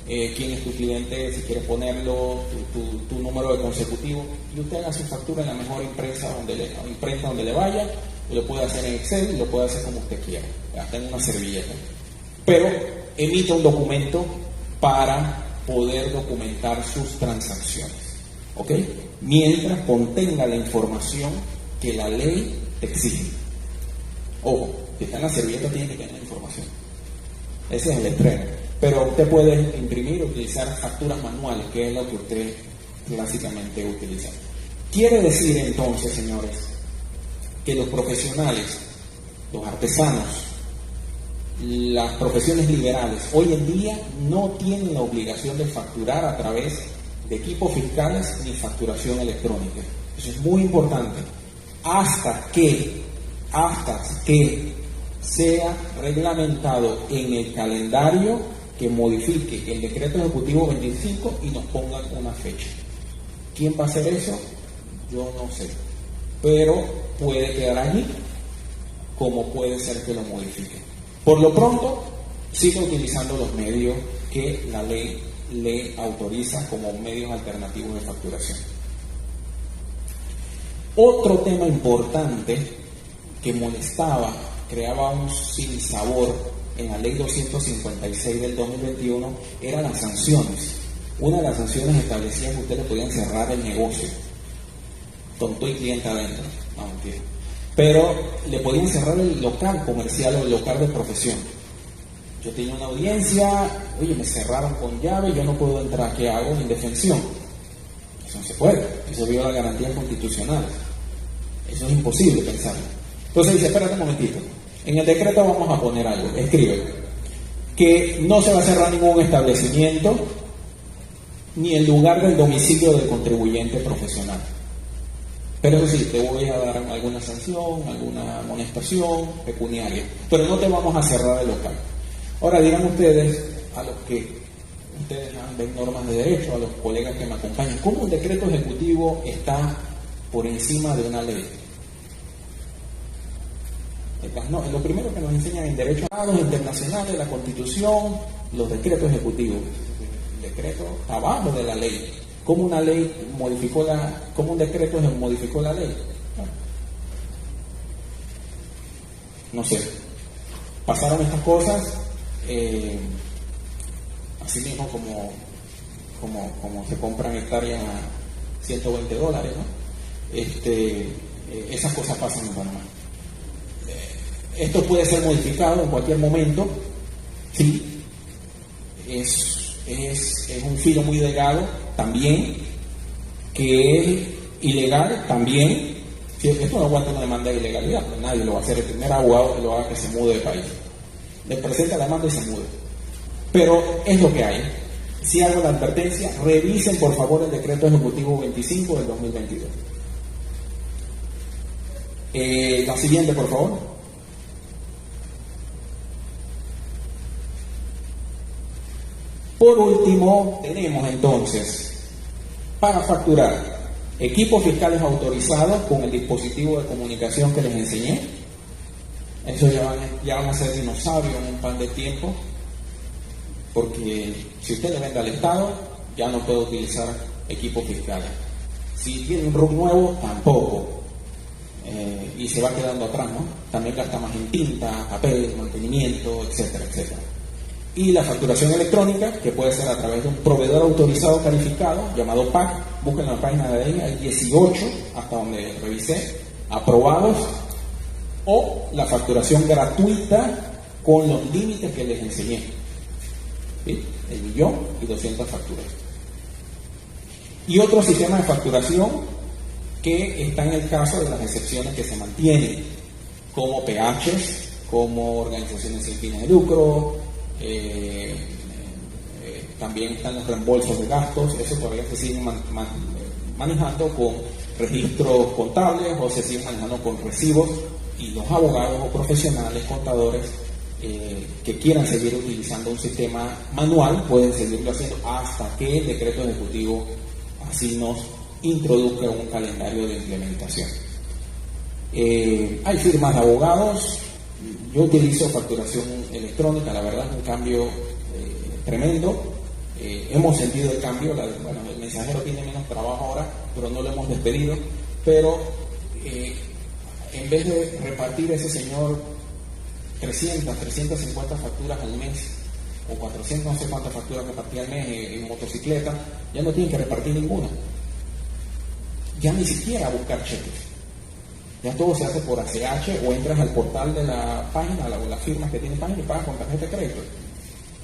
quién es tu cliente, si quieres ponerlo, tu número de consecutivo, y usted haga su factura en la mejor imprenta donde le vaya, lo puede hacer en Excel y lo puede hacer como usted quiera, hasta en una servilleta. Pero emita un documento para poder documentar sus transacciones, ¿ok? Mientras contenga la información que la ley te exige. Ojo, que está en la servilleta tiene que tener la información. Ese es el extremo. Pero usted puede imprimir o utilizar facturas manuales, que es lo que usted clásicamente utiliza. Quiere decir entonces, señores, que los profesionales, los artesanos, las profesiones liberales, hoy en día no tienen la obligación de facturar a través de equipos fiscales ni facturación electrónica. Eso es muy importante. Hasta que sea reglamentado en el calendario que modifique el decreto ejecutivo 25 y nos pongan una fecha. ¿Quién va a hacer eso? Yo no sé. Pero puede quedar allí, como puede ser que lo modifique. Por lo pronto, sigue utilizando los medios que la ley le autoriza como medios alternativos de facturación. Otro tema importante que molestaba, creaba un sinsabor en la ley 256 del 2021 eran las sanciones. Una de las sanciones establecía que ustedes podían cerrar el negocio con todo el cliente adentro, no mentira, pero le podían cerrar el local comercial o el local de profesión. Yo tenía una audiencia, oye, me cerraron con llave, yo no puedo entrar, ¿qué hago? Indefensión. Eso no se puede, eso viola garantías constitucionales. Eso es imposible pensarlo. Entonces dice, espérate un momentito, en el decreto vamos a poner algo, escribe, que no se va a cerrar ningún establecimiento, ni el lugar del domicilio del contribuyente profesional. Pero eso sí, te voy a dar alguna sanción, alguna amonestación pecuniaria, pero no te vamos a cerrar el local. Ahora digan ustedes, a los que ustedes ven normas de derecho, a los colegas que me acompañan, ¿cómo un decreto ejecutivo está por encima de una ley? No, lo primero que nos enseñan en derecho internacionales, la Constitución, los decretos ejecutivos. El decreto está abajo de la ley. ¿Cómo una ley modificó cómo un decreto modificó la ley? No sé. Pasaron estas cosas, así mismo como se compran hectáreas a $120, ¿no? Esas cosas pasan en Panamá. Esto puede ser modificado en cualquier momento, sí, es un filo muy delgado también, que es ilegal también. Sí, esto no aguanta una demanda de ilegalidad, pero nadie lo va a hacer. El primer abogado que lo haga que se mude de país, le presenta la demanda y se mude, pero es lo que hay. Si hago la advertencia, revisen por favor el decreto ejecutivo 25 del 2022. La siguiente, por favor. Por último, tenemos entonces, para facturar, equipos fiscales autorizados con el dispositivo de comunicación que les enseñé. Eso ya van a ser dinosaurios en un par de tiempo, porque si usted le vende al Estado, ya no puede utilizar equipos fiscales. Si tiene un RUC nuevo, tampoco. Y se va quedando atrás, ¿no? También gasta más en tinta, papel, mantenimiento, etcétera, etcétera. Y la facturación electrónica, que puede ser a través de un proveedor autorizado calificado, llamado PAC, busquen la página de ahí, hay 18, hasta donde revisé, aprobados, o la facturación gratuita con los límites que les enseñé. ¿Sí? 1.200.000 facturas. Y otro sistema de facturación que está en el caso de las excepciones que se mantienen, como PHs, como organizaciones sin fines de lucro, también están los reembolsos de gastos. Eso todavía se sigue manejando con registros contables o se sigue manejando con recibos, y los abogados o profesionales, contadores que quieran seguir utilizando un sistema manual pueden seguirlo haciendo hasta que el decreto ejecutivo así nos introduzca un calendario de implementación. Hay firmas de abogados. Yo utilizo facturación electrónica, la verdad es un cambio tremendo. hemos sentido el cambio. Bueno, el mensajero tiene menos trabajo ahora, pero no lo hemos despedido. Pero en vez de repartir ese señor 300, 350 facturas al mes, o 400, no sé cuántas facturas repartía al mes en motocicleta, ya no tienen que repartir ninguna. Ya ni siquiera buscar cheques. Ya todo se hace por ACH, o entras al portal de la página o las firmas que tienen página y pagas con tarjeta de crédito.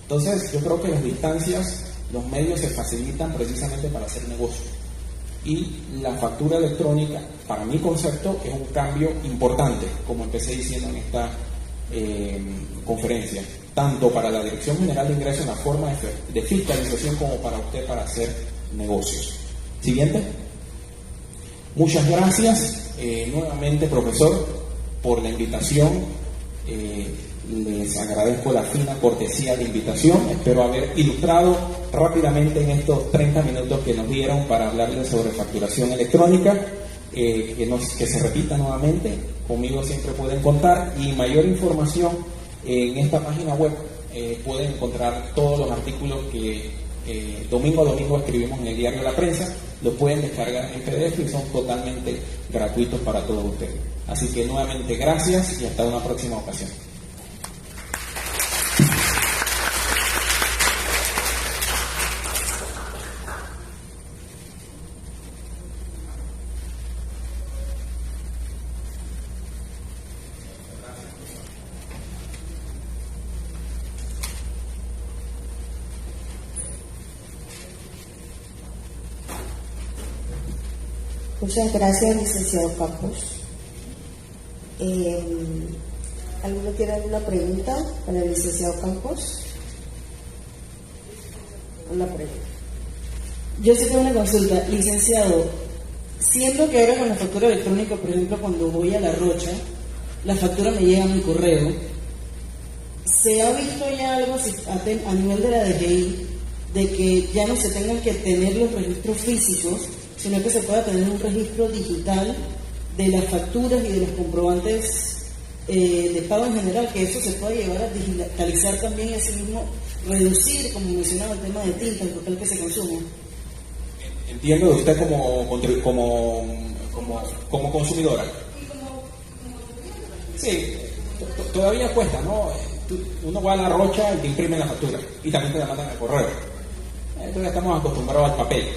Entonces yo creo que las distancias, los medios se facilitan precisamente para hacer negocios. Y la factura electrónica, para mi concepto, es un cambio importante, como empecé diciendo en esta conferencia, tanto para la Dirección General de Ingresos en la forma de fiscalización como para usted para hacer negocios. Siguiente. Muchas gracias nuevamente, profesor, por la invitación. Les agradezco la fina cortesía de invitación. Espero haber ilustrado rápidamente en estos 30 minutos que nos dieron para hablarles sobre facturación electrónica. Que se repita nuevamente, conmigo siempre pueden contar, y mayor información en esta página web. Pueden encontrar todos los artículos que domingo a domingo escribimos en el diario La Prensa. Los pueden descargar en PDF y son totalmente gratuitos para todos ustedes. Así que nuevamente gracias y hasta una próxima ocasión. Muchas gracias, licenciado Campos. ¿Alguno tiene alguna pregunta para el licenciado Campos? Una pregunta. Yo sí tengo una consulta. Licenciado, siendo que ahora con la factura electrónica, por ejemplo, cuando voy a La Rocha, la factura me llega a mi correo, ¿se ha visto ya algo a nivel de la DGI de que ya no se tengan que tener los registros físicos, sino que se pueda tener un registro digital de las facturas y de los comprobantes de pago en general, que eso se pueda llevar a digitalizar también y así mismo reducir, como mencionaba, el tema de tinta, el papel que se consume? Entiendo de usted como consumidora. Sí, todavía cuesta, ¿no? Uno va a La Rocha y te imprimen la factura y también te la mandan al correo. Entonces estamos acostumbrados al papel.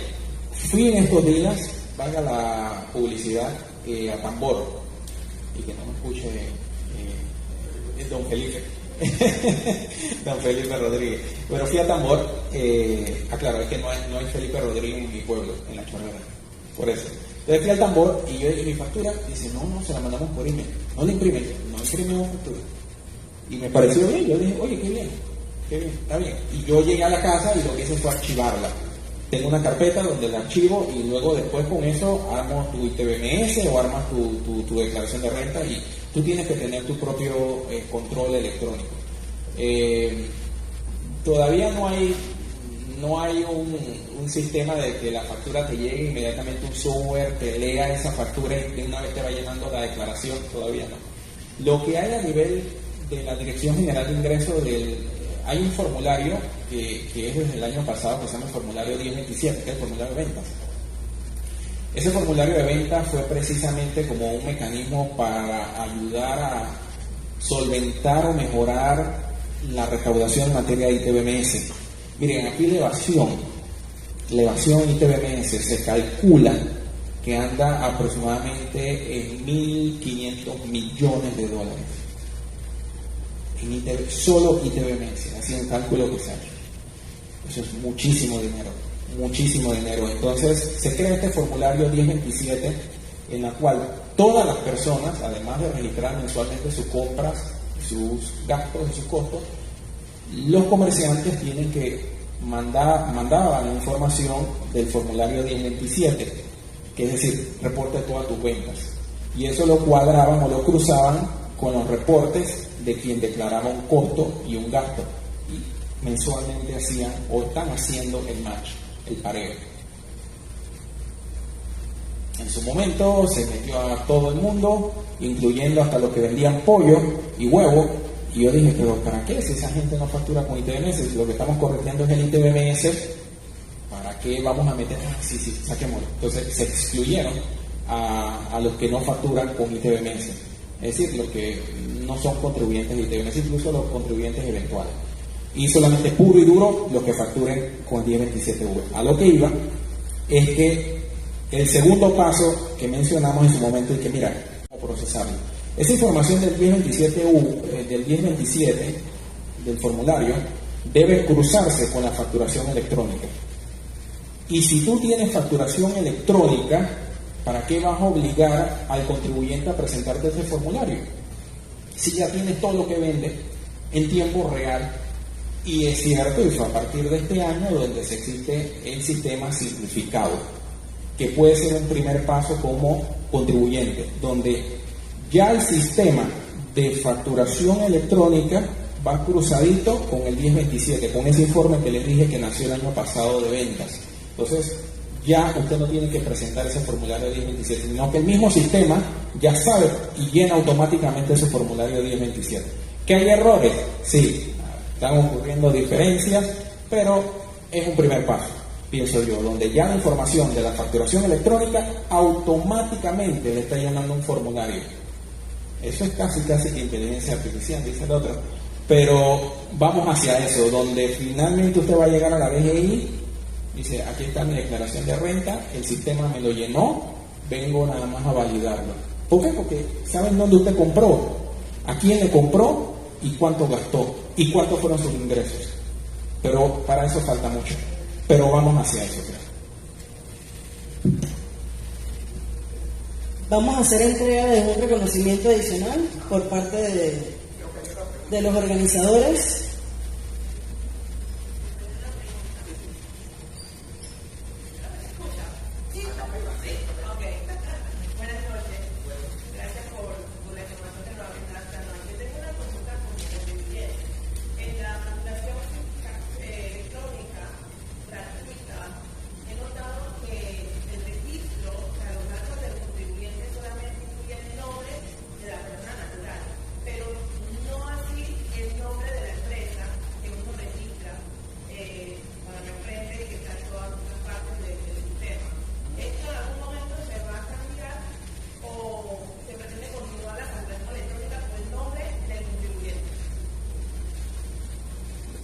Fui en estos días, valga la publicidad, a Tambor, y que no me escuche don Felipe, don Felipe Rodríguez. Pero fui a Tambor, claro, es que no hay Felipe Rodríguez en mi pueblo, en La Chorrera, por eso. Entonces fui al Tambor y yo mi factura, dice, no, se la mandamos por email, no la imprimen, no imprimimos factura. Y me pareció bien, yo dije, oye, qué bien, está bien. Y yo llegué a la casa y lo que hice fue archivarla. Tengo una carpeta donde la archivo y luego después con eso armas tu ITBMS o armas tu declaración de renta, y tú tienes que tener tu propio control electrónico. Todavía no hay un sistema de que la factura te llegue inmediatamente, un software que lea esa factura y de una vez te va llenando la declaración, todavía no. Lo que hay a nivel de la Dirección General de Ingresos, hay un formulario que es desde el año pasado, que se llama el formulario 1027, que es el formulario de ventas. Ese formulario de ventas fue precisamente como un mecanismo para ayudar a solventar o mejorar la recaudación en materia de ITBMS. Miren, aquí la evasión ITBMS se calcula que anda aproximadamente en 1.500 millones de dólares. Solo ITBMS, así un cálculo que se ha hecho. Eso es muchísimo dinero. Entonces se crea este formulario 1027 en la cual todas las personas, además de registrar mensualmente sus compras, sus gastos y sus costos, los comerciantes tienen que mandaban la información del formulario 1027, que es decir, reporte de todas tus ventas, y eso lo cuadraban o lo cruzaban con los reportes de quien declaraba un costo y un gasto, y mensualmente hacían o están haciendo el match, el pareo. En su momento se metió a todo el mundo, incluyendo hasta los que vendían pollo y huevo, Y yo dije, pero ¿para qué? Si esa gente no factura con ITBMS, si lo que estamos corrigiendo es el ITBMS, ¿para qué vamos a meter? Sí, saquémoslo. Entonces se excluyeron a los que no facturan con ITBMS, es decir, los que no son contribuyentes de ITBMS, incluso los contribuyentes eventuales. Y solamente puro y duro los que facturen con el 1027V. A lo que iba es que el segundo paso que mencionamos en su momento es que, mira, ¿cómo procesarlo? Esa información del 1027U, del 1027, del formulario, debe cruzarse con la facturación electrónica. Y si tú tienes facturación electrónica, ¿para qué vas a obligar al contribuyente a presentarte ese formulario? Si ya tienes todo lo que vende en tiempo real. Y es cierto, y fue a partir de este año donde se existe el sistema simplificado, que puede ser un primer paso como contribuyente, donde ya el sistema de facturación electrónica va cruzadito con el 1027, con ese informe que les dije que nació el año pasado de ventas. Entonces, ya usted no tiene que presentar ese formulario de 1027, sino que el mismo sistema ya sabe y llena automáticamente ese formulario de 1027. ¿Que hay errores? Sí. Están ocurriendo diferencias, pero es un primer paso, pienso yo, donde ya la información de la facturación electrónica automáticamente le está llenando un formulario. Eso es casi que inteligencia artificial, dice el otro, pero vamos hacia eso, donde finalmente usted va a llegar a la DGI, dice, aquí está mi declaración de renta, el sistema me lo llenó, vengo nada más a validarlo. ¿Por qué? Porque saben dónde usted compró, a quién le compró y cuánto gastó y cuántos fueron sus ingresos. Pero para eso falta mucho. Pero vamos hacia eso, creo. Vamos a hacer entrega de un reconocimiento adicional por parte de los organizadores.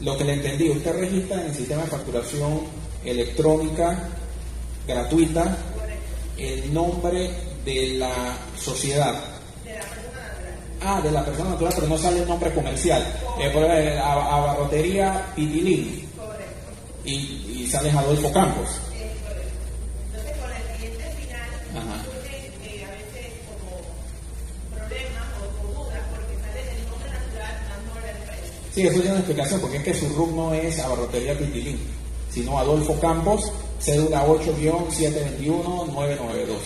Lo que le entendí, usted registra en el sistema de facturación electrónica gratuita el nombre de la sociedad. De la persona natural, pero no sale el nombre comercial. Por ejemplo, Abarrotería Pitilín. Y sale Adolfo Campos. Entonces, con el cliente final, surge a veces como problemas o dudas porque sale el nombre natural, no la empresa. Sí, eso tiene una explicación, porque es que su RUC no es Abarrotería Pitilín, sino Adolfo Campos, cédula 8-721-992.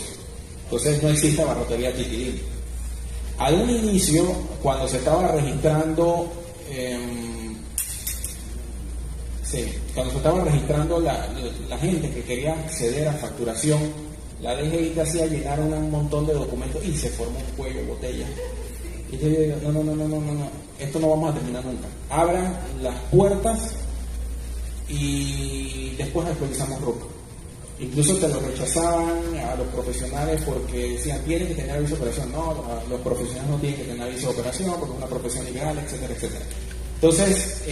Entonces no existe Abarrotería Pitilín. Al un inicio, cuando se estaba registrando, cuando se estaba registrando la gente que quería acceder a facturación, la DGI te hacía llenar un montón de documentos y se formó un cuello de botella. Y yo digo, no, esto no vamos a terminar nunca. Abran las puertas y después actualizamos RUC. Incluso te lo rechazaban a los profesionales porque decían, tienen que tener aviso de operación. No, los profesionales no tienen que tener aviso de operación porque es una profesión liberal, etcétera, etcétera. Entonces,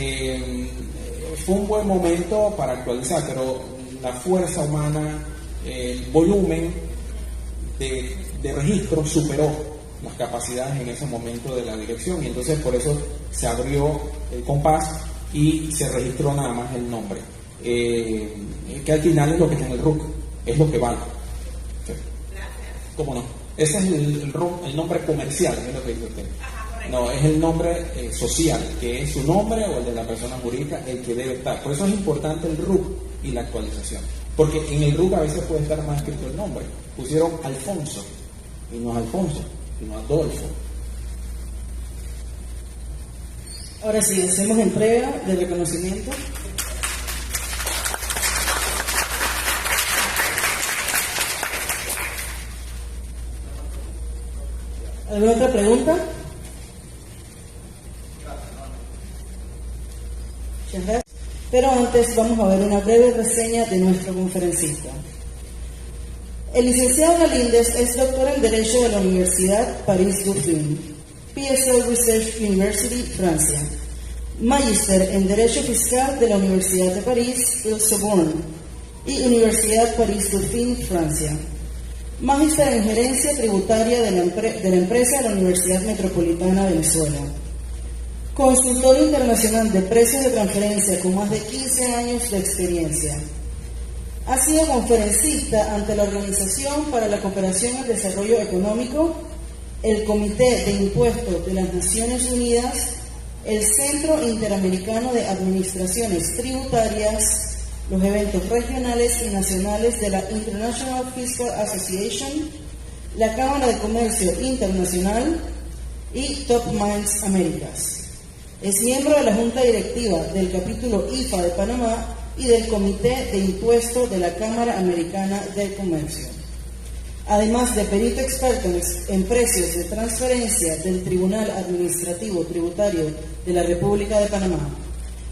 fue un buen momento para actualizar, pero la fuerza humana, el volumen de registro superó las capacidades en ese momento de la dirección, y entonces por eso se abrió el compás y se registró nada más el nombre, que al final es lo que está en el RUC, es lo que vale. ¿Sí? ¿Cómo no? Ese es el nombre comercial, es lo que dice usted. No, es el nombre social, que es su nombre o el de la persona jurídica, el que debe estar. Por eso es importante el RUC y la actualización, porque en el RUC a veces puede estar más escrito el nombre. Pusieron Alfonso y no es Alfonso, sino Adolfo. Ahora sí, hacemos entrega de reconocimiento. ¿Alguna otra pregunta? Muchas gracias. Pero antes vamos a ver una breve reseña de nuestro conferencista. El licenciado Galíndez es doctor en Derecho de la Universidad París-Dauphine, PSL Research University, Francia. Magíster en Derecho Fiscal de la Universidad de París, Il Sorbonne, y Universidad París-Dauphine, Francia. Magíster en Gerencia Tributaria de la empresa de la Universidad Metropolitana de Venezuela. Consultor internacional de precios de transferencia con más de 15 años de experiencia. Ha sido conferencista ante la Organización para la Cooperación y el Desarrollo Económico, el Comité de Impuestos de las Naciones Unidas, el Centro Interamericano de Administraciones Tributarias, los eventos regionales y nacionales de la International Fiscal Association, la Cámara de Comercio Internacional y Top Minds Américas. Es miembro de la Junta Directiva del capítulo IFA de Panamá y del Comité de Impuestos de la Cámara Americana del Comercio. Además de perito experto en precios de transferencia del Tribunal Administrativo Tributario de la República de Panamá.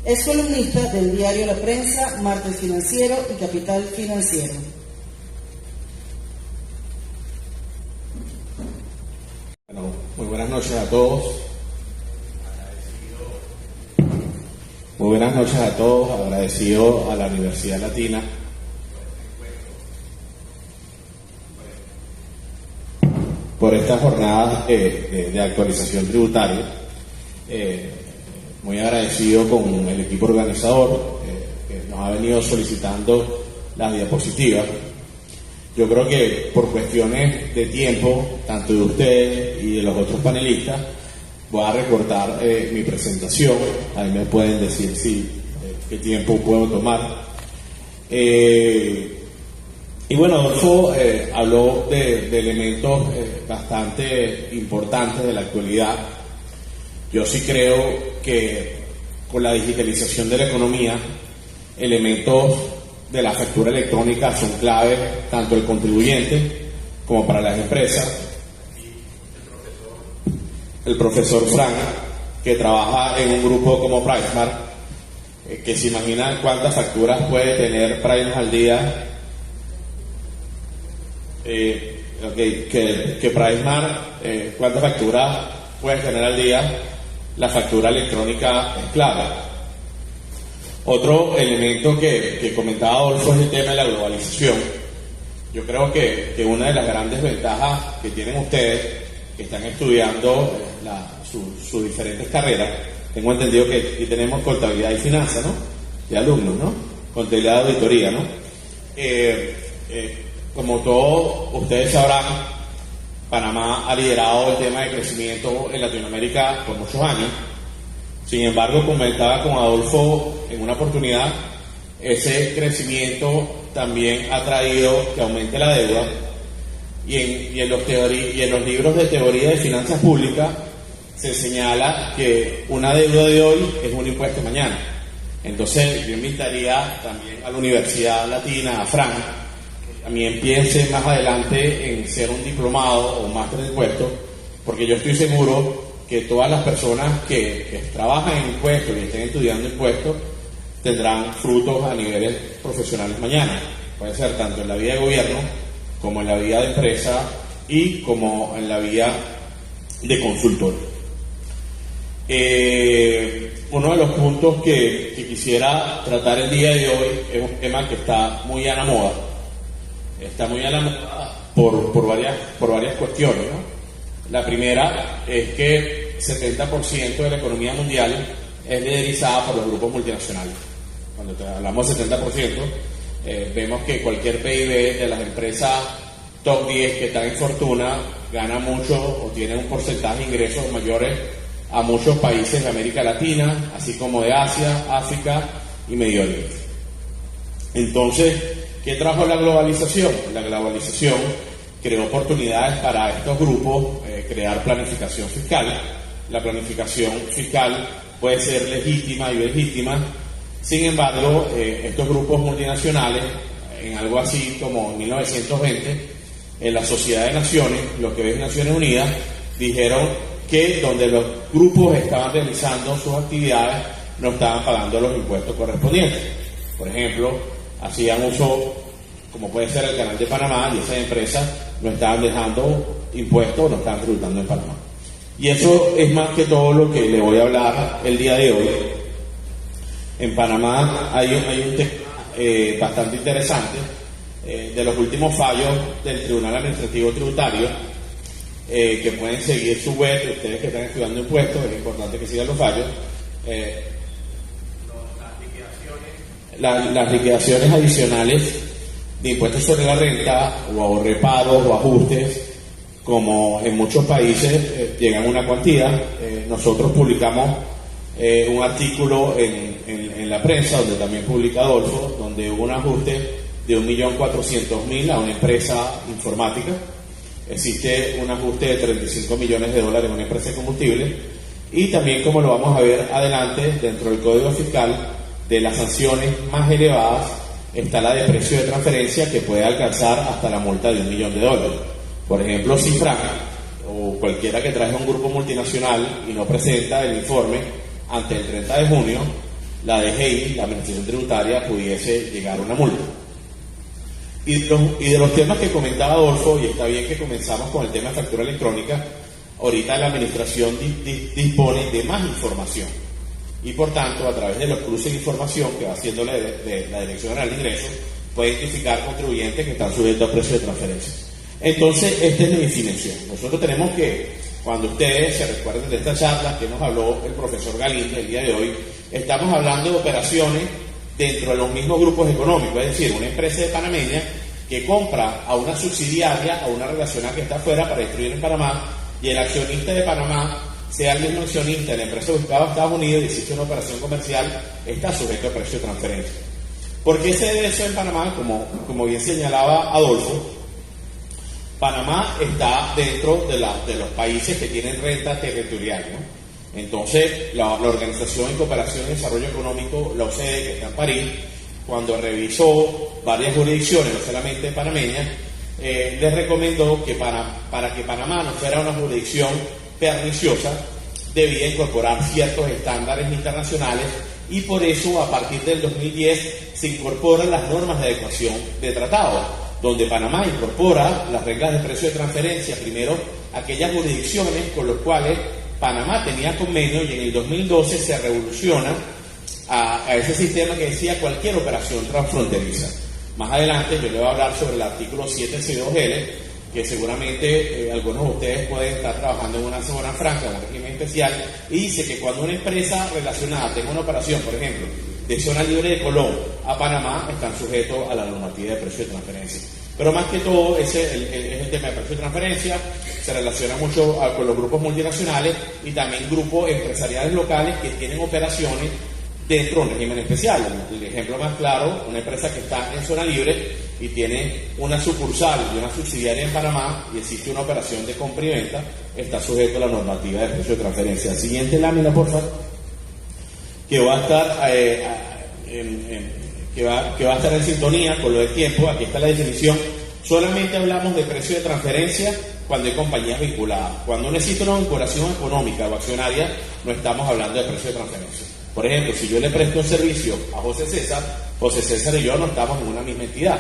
Es columnista del diario La Prensa, Martes Financiero y Capital Financiero. Bueno, muy buenas noches a todos. Muy buenas noches a todos. Agradecido a la Universidad Latina por esta jornada de actualización tributaria. Muy agradecido con el equipo organizador que nos ha venido solicitando las diapositivas. Yo creo que por cuestiones de tiempo, tanto de ustedes y de los otros panelistas, voy a recortar mi presentación. Ahí me pueden decir qué tiempo puedo tomar. Y bueno, Adolfo habló de elementos bastante importantes de la actualidad. Yo sí creo que con la digitalización de la economía, elementos de la factura electrónica son claves tanto el contribuyente como para las empresas. El profesor Frank, que trabaja en un grupo como PriceSmart, que se imagina cuántas facturas puede tener PriceSmart al día. Que PriceSmart, cuántas facturas puede tener al día. La factura electrónica es clave. Otro elemento que comentaba Adolfo es el tema de la globalización. Yo creo que una de las grandes ventajas que tienen ustedes que están estudiando sus diferentes carreras, tengo entendido que aquí tenemos contabilidad y finanzas, ¿no? De alumnos, ¿no? Contabilidad de auditoría, ¿no? Como todos ustedes sabrán, Panamá ha liderado el tema de crecimiento en Latinoamérica por muchos años. Sin embargo, comentaba con Adolfo en una oportunidad, ese crecimiento también ha traído que aumente la deuda y en los libros de teoría de finanzas públicas se señala que una deuda de hoy es un impuesto mañana. Entonces yo invitaría también a la Universidad Latina, a Frank, también piense más adelante en ser un diplomado o un máster de impuestos, porque yo estoy seguro que todas las personas que trabajan en impuestos y estén estudiando impuestos tendrán frutos a niveles profesionales mañana. Puede ser tanto en la vía de gobierno como en la vía de empresa y como en la vía de consultor. Uno de los puntos que quisiera tratar el día de hoy es un tema que está muy a la moda. Está muy a la moda por varias cuestiones, ¿no? La primera es que 70% de la economía mundial es liderizada por los grupos multinacionales. Cuando hablamos de 70%, vemos que cualquier PIB de las empresas top 10 que están en fortuna gana mucho o tiene un porcentaje de ingresos mayores a muchos países de América Latina, así como de Asia, África y Medio Oriente. Entonces, ¿qué trajo la globalización? La globalización creó oportunidades para estos grupos crear planificación fiscal. La planificación fiscal puede ser legítima y ilegítima. Sin embargo, estos grupos multinacionales, en algo así como en 1920, en la Sociedad de Naciones, lo que es Naciones Unidas, dijeron que donde los grupos estaban realizando sus actividades no estaban pagando los impuestos correspondientes. Por ejemplo, hacían uso, como puede ser el Canal de Panamá, y esas empresas no estaban dejando impuestos, no estaban tributando en Panamá. Y eso es más que todo lo que le voy a hablar el día de hoy. En Panamá hay un tema bastante interesante de los últimos fallos del Tribunal Administrativo Tributario, que pueden seguir su web. Ustedes que están estudiando impuestos, es importante que sigan los fallos. Las liquidaciones adicionales de impuestos sobre la renta, o reparos o ajustes, como en muchos países llegan a una cuantía. Nosotros publicamos un artículo en la prensa, donde también publica Adolfo, donde hubo un ajuste de 1.400.000 a una empresa informática. Existe un ajuste de $35 millones en una empresa de combustible, y también, como lo vamos a ver adelante, dentro del Código Fiscal, de las sanciones más elevadas está la de precio de transferencia, que puede alcanzar hasta la multa de $1 millón. Por ejemplo, Cifra o cualquiera que traje un grupo multinacional y no presenta el informe antes del 30 de junio, la DGI, la Administración Tributaria, pudiese llegar a una multa. Y de los temas que comentaba Adolfo, y está bien que comenzamos con el tema de factura electrónica, ahorita la Administración dispone de más información, y por tanto, a través de los cruces de información que va haciendo la Dirección General de Ingresos, puede identificar contribuyentes que están sujetos a precio de transferencia. Entonces, esta es mi definición. Nosotros tenemos que, cuando ustedes se recuerden de esta charla que nos habló el profesor Galíndez el día de hoy, estamos hablando de operaciones dentro de los mismos grupos económicos, es decir, una empresa de panameña que compra a una subsidiaria, a una relacionada que está afuera para distribuir en Panamá, y el accionista de Panamá sea el mismo accionista de la empresa ubicada en Estados Unidos y existe una operación comercial, está sujeto a precio de transferencia. ¿Por qué se debe eso en Panamá? Como bien señalaba Adolfo, Panamá está dentro de los países que tienen renta territorial, ¿no? Entonces, la Organización de Cooperación y Desarrollo Económico, la OCDE, que está en París, cuando revisó varias jurisdicciones, no solamente panameñas, les recomendó que para que Panamá no fuera una jurisdicción perniciosa, debía incorporar ciertos estándares internacionales, y por eso a partir del 2010 se incorporan las normas de adecuación de tratado, donde Panamá incorpora las reglas de precio de transferencia, primero aquellas jurisdicciones con las cuales Panamá tenía convenio, y en el 2012 se revoluciona a ese sistema que decía cualquier operación transfronteriza. Más adelante yo le voy a hablar sobre el artículo 7C2L, que seguramente algunos de ustedes pueden estar trabajando en una zona franca, en un régimen especial, y dice que cuando una empresa relacionada tenga una operación, por ejemplo, de zona libre de Colón a Panamá, están sujetos a la normativa de precio de transferencia. Pero más que todo, ese es el tema de precio de transferencia. Se relaciona mucho con los grupos multinacionales y también grupos empresariales locales que tienen operaciones dentro de un régimen especial. El ejemplo más claro, una empresa que está en zona libre y tiene una sucursal y una subsidiaria en Panamá, y existe una operación de compra y venta, está sujeto a la normativa de precio de transferencia. Siguiente lámina, por favor, que va a estar que va a estar en sintonía con lo del tiempo. Aquí está la definición. Solamente hablamos de precio de transferencia cuando hay compañías vinculadas. Cuando no existe una vinculación económica o accionaria, no estamos hablando de precio de transferencia. Por ejemplo, si yo le presto un servicio a José César y yo no estamos en una misma entidad,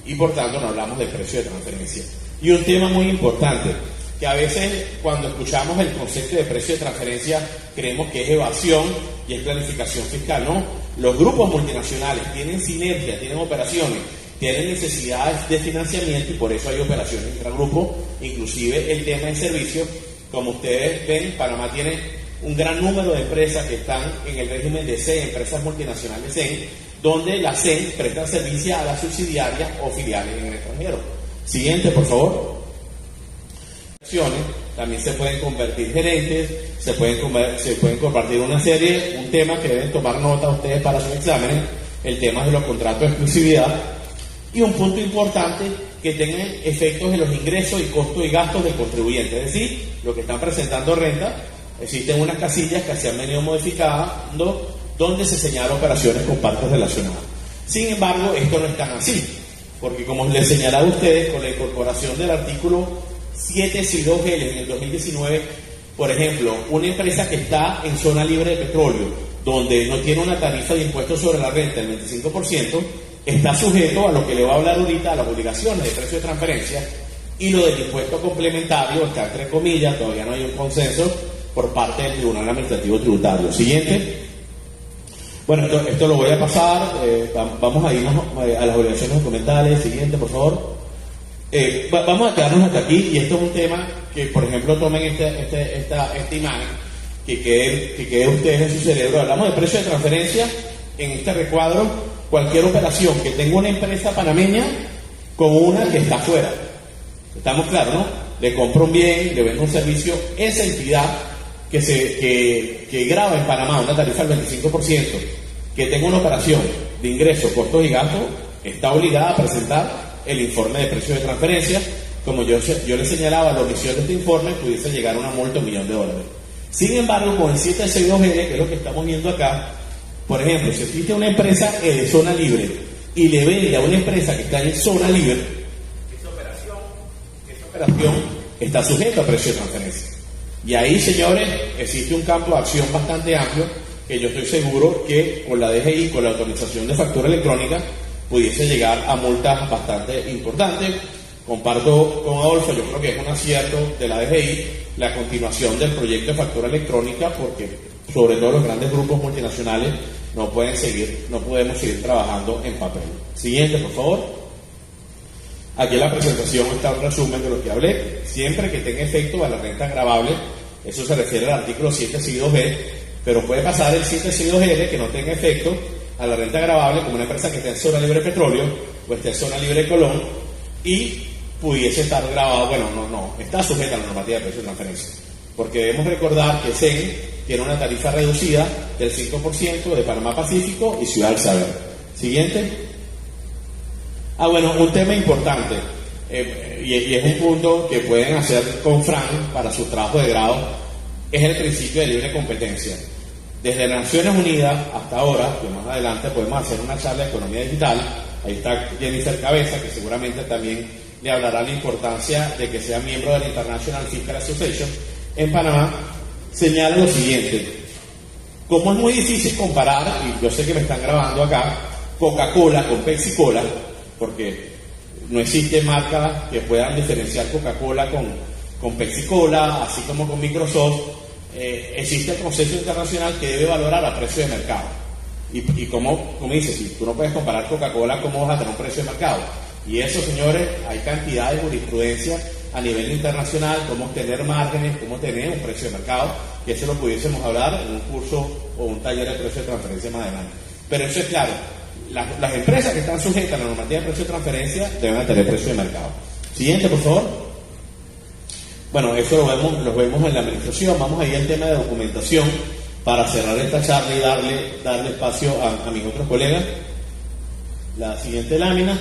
y por tanto no hablamos de precio de transferencia. Y un tema muy importante, que a veces cuando escuchamos el concepto de precio de transferencia creemos que es evasión y es planificación fiscal. No, los grupos multinacionales tienen sinergia, tienen operaciones, tienen necesidades de financiamiento, y por eso hay operaciones intragrupo, inclusive el tema de servicios. Como ustedes ven, Panamá tiene un gran número de empresas que están en el régimen de CEN, empresas multinacionales CEN, donde la CEN presta servicio a las subsidiarias o filiales en el extranjero. Siguiente, por favor. También se pueden convertir gerentes, se pueden compartir una serie, un tema que deben tomar nota ustedes para sus exámenes, el tema de los contratos de exclusividad, y un punto importante, que tengan efectos en los ingresos y costos y gastos del contribuyente, es decir, lo que están presentando renta. Existen unas casillas que se han venido modificando donde se señalan operaciones con partes relacionadas. Sin embargo, esto no es tan así, porque como les señalaba a ustedes, con la incorporación del artículo 7C2L en el 2019, por ejemplo, una empresa que está en zona libre de petróleo donde no tiene una tarifa de impuestos sobre la renta del 25%, está sujeto a lo que le voy a hablar ahorita, a las obligaciones de precio de transferencia, y lo del impuesto complementario está entre comillas, todavía no hay un consenso por parte del Tribunal Administrativo Tributario. Siguiente. Bueno, esto lo voy a pasar, vamos a irnos a las obligaciones documentales. Siguiente, por favor. Vamos a quedarnos hasta aquí, y esto es un tema que, por ejemplo, tomen esta imagen, que quede ustedes en su cerebro. Hablamos de precio de transferencia en este recuadro, cualquier operación que tenga una empresa panameña con una que está afuera. Estamos claros, ¿no? Le compro un bien, le vendo un servicio, esa entidad que graba en Panamá una tarifa del 25%, que tenga una operación de ingresos, costos y gastos, está obligada a presentar el informe de precio de transferencia. Como yo le señalaba, la omisión de este informe pudiese llegar a una multa de $1 millón. Sin embargo, con el 762L, que es lo que estamos viendo acá, por ejemplo, si existe una empresa de zona libre y le vende a una empresa que está en zona libre, esa operación está sujeta a precio de transferencia. Y ahí, señores, existe un campo de acción bastante amplio, que yo estoy seguro que con la DGI, con la autorización de factura electrónica, pudiese llegar a multas bastante importantes. Comparto con Adolfo, yo creo que es un acierto de la DGI la continuación del proyecto de factura electrónica, porque sobre todo los grandes grupos multinacionales no podemos seguir trabajando en papel. Siguiente, por favor. Aquí en la presentación está un resumen de lo que hablé. Siempre que tenga efecto a la renta gravable, eso se refiere al artículo 762B, pero puede pasar el 762L que no tenga efecto a la renta gravable, como una empresa que esté en zona libre de petróleo o esté en zona libre de Colón, y pudiese estar grabado, está sujeta a la normativa de precio de transferencia, porque debemos recordar que CEN tiene una tarifa reducida del 5% de Panamá Pacífico y Ciudad del Saber. Siguiente. Un tema importante, y es un punto que pueden hacer con Fran para su trabajo de grado, es el principio de libre competencia. Desde las Naciones Unidas hasta ahora, que más adelante podemos hacer una charla de economía digital, ahí está Jennifer Cabeza, que seguramente también le hablará la importancia de que sea miembro de la International Fiscal Association en Panamá, señala lo siguiente: como es muy difícil comparar, y yo sé que me están grabando acá, Coca-Cola con Pepsi-Cola, porque no existe marca que puedan diferenciar Coca-Cola con Pepsi-Cola, así como con Microsoft. Existe el consenso internacional que debe valorar a precio de mercado. Y como dice, si tú no puedes comparar Coca-Cola, ¿cómo vas a tener un precio de mercado? Y eso, señores, hay cantidad de jurisprudencia a nivel internacional, cómo obtener márgenes, cómo tener un precio de mercado, que eso lo pudiésemos hablar en un curso o un taller de precio de transferencia más adelante. Pero eso es claro, las empresas que están sujetas a la normativa de precio de transferencia deben tener precio de mercado. Siguiente, por favor. Bueno, eso lo vemos en la administración. Vamos a ir al tema de documentación para cerrar esta charla y darle espacio a mis otros colegas. La siguiente lámina.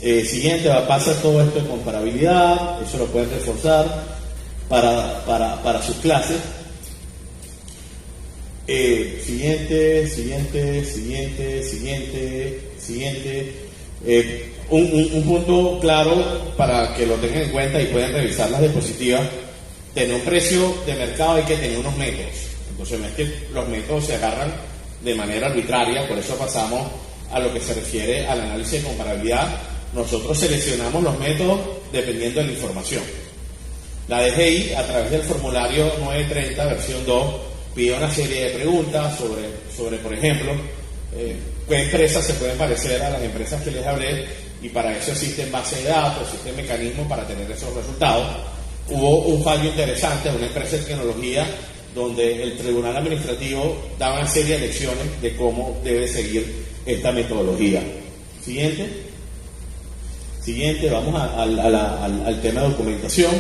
Siguiente, pasa todo esto de comparabilidad, eso lo pueden reforzar para sus clases. Siguiente. Un punto claro para que lo tengan en cuenta y puedan revisar las diapositivas. Tener un precio de mercado hay que tener unos métodos. Entonces no es que los métodos se agarran de manera arbitraria, por eso pasamos a lo que se refiere al análisis de comparabilidad. Nosotros seleccionamos los métodos dependiendo de la información. La DGI, a través del formulario 930, versión 2, pide una serie de preguntas sobre por ejemplo, qué empresas se pueden parecer a las empresas que les hablé, y para eso existen bases de datos, existen mecanismos para tener esos resultados. Hubo un fallo interesante de una empresa de tecnología donde el Tribunal Administrativo da una serie de lecciones de cómo debe seguir esta metodología. Siguiente, vamos al tema de documentación.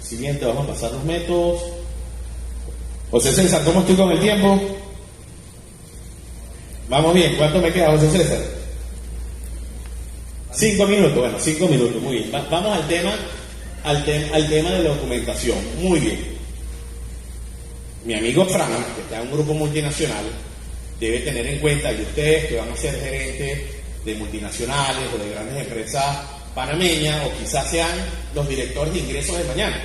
Siguiente, vamos a pasar los métodos. José César, ¿cómo estoy con el tiempo? Vamos bien, ¿cuánto me queda, José César? 5 minutos, bueno, 5 minutos, muy bien. Vamos al tema de la documentación, muy bien. Mi amigo Fran, que está en un grupo multinacional, debe tener en cuenta, y ustedes que van a ser gerentes de multinacionales o de grandes empresas panameñas, o quizás sean los directores de ingresos de mañana,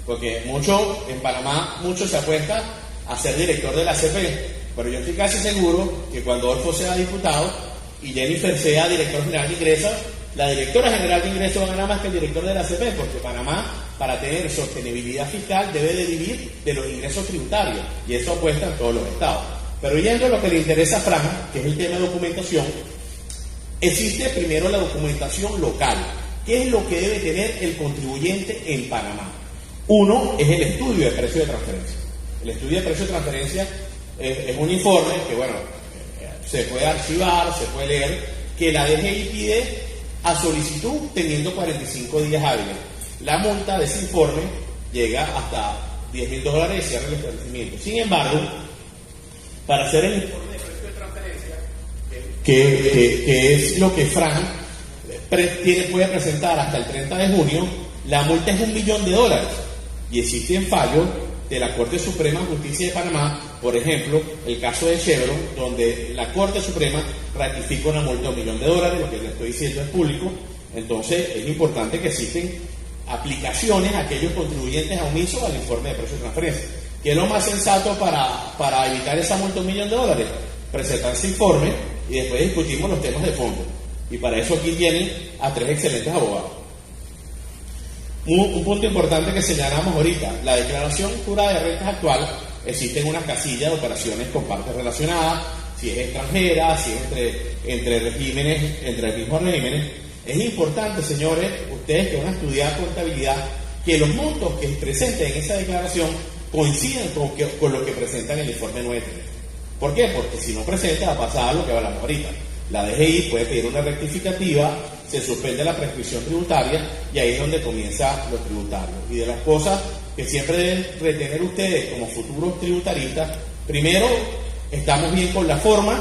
porque en Panamá mucho se apuesta a ser director de la ACP, pero yo estoy casi seguro que cuando Adolfo sea diputado y Jennifer sea director general de ingresos, la directora general de ingresos va a ganar más que el director de la ACP, porque Panamá, para tener sostenibilidad fiscal, debe de vivir de los ingresos tributarios, y eso apuesta en todos los estados. Pero yendo a lo que le interesa a Fran, que es el tema de documentación, existe primero la documentación local. ¿Qué es lo que debe tener el contribuyente en Panamá? Uno es el estudio de precio de transferencia. El estudio de precio de transferencia es un informe que, bueno, se puede archivar, se puede leer, que la DGI pide a solicitud teniendo 45 días hábiles. La multa de ese informe llega hasta $10,000 de cierre del establecimiento. Sin embargo, para hacer el informe de precio de transferencia, que es lo que Fran puede presentar hasta el 30 de junio, la multa es $1 millón y existen fallos de la Corte Suprema de Justicia de Panamá, por ejemplo, el caso de Chevron, donde la Corte Suprema ratifica una multa de $1 millón, lo que le estoy diciendo es público. Entonces es importante que existen aplicaciones a aquellos contribuyentes omisos al informe de precio de transferencia. ¿Qué es lo más sensato para evitar esa multa de $1 millón? Presentar ese informe y después discutimos los temas de fondo. Y para eso aquí tienen a 3 excelentes abogados. Un punto importante que señalamos ahorita, la declaración jurada de rentas actual, existen unas casillas de operaciones con partes relacionadas, si es extranjera, si es entre regímenes, entre mismos regímenes. Es importante, señores, ustedes que van a estudiar contabilidad, que los montos que presenten en esa declaración coincidan con lo que presentan en el informe 930. ¿Por qué? Porque si no presenta va a pasar lo que hablamos ahorita. La DGI puede pedir una rectificativa, se suspende la prescripción tributaria y ahí es donde comienza lo tributario. Y de las cosas que siempre deben retener ustedes como futuros tributaristas, primero, estamos bien con la forma,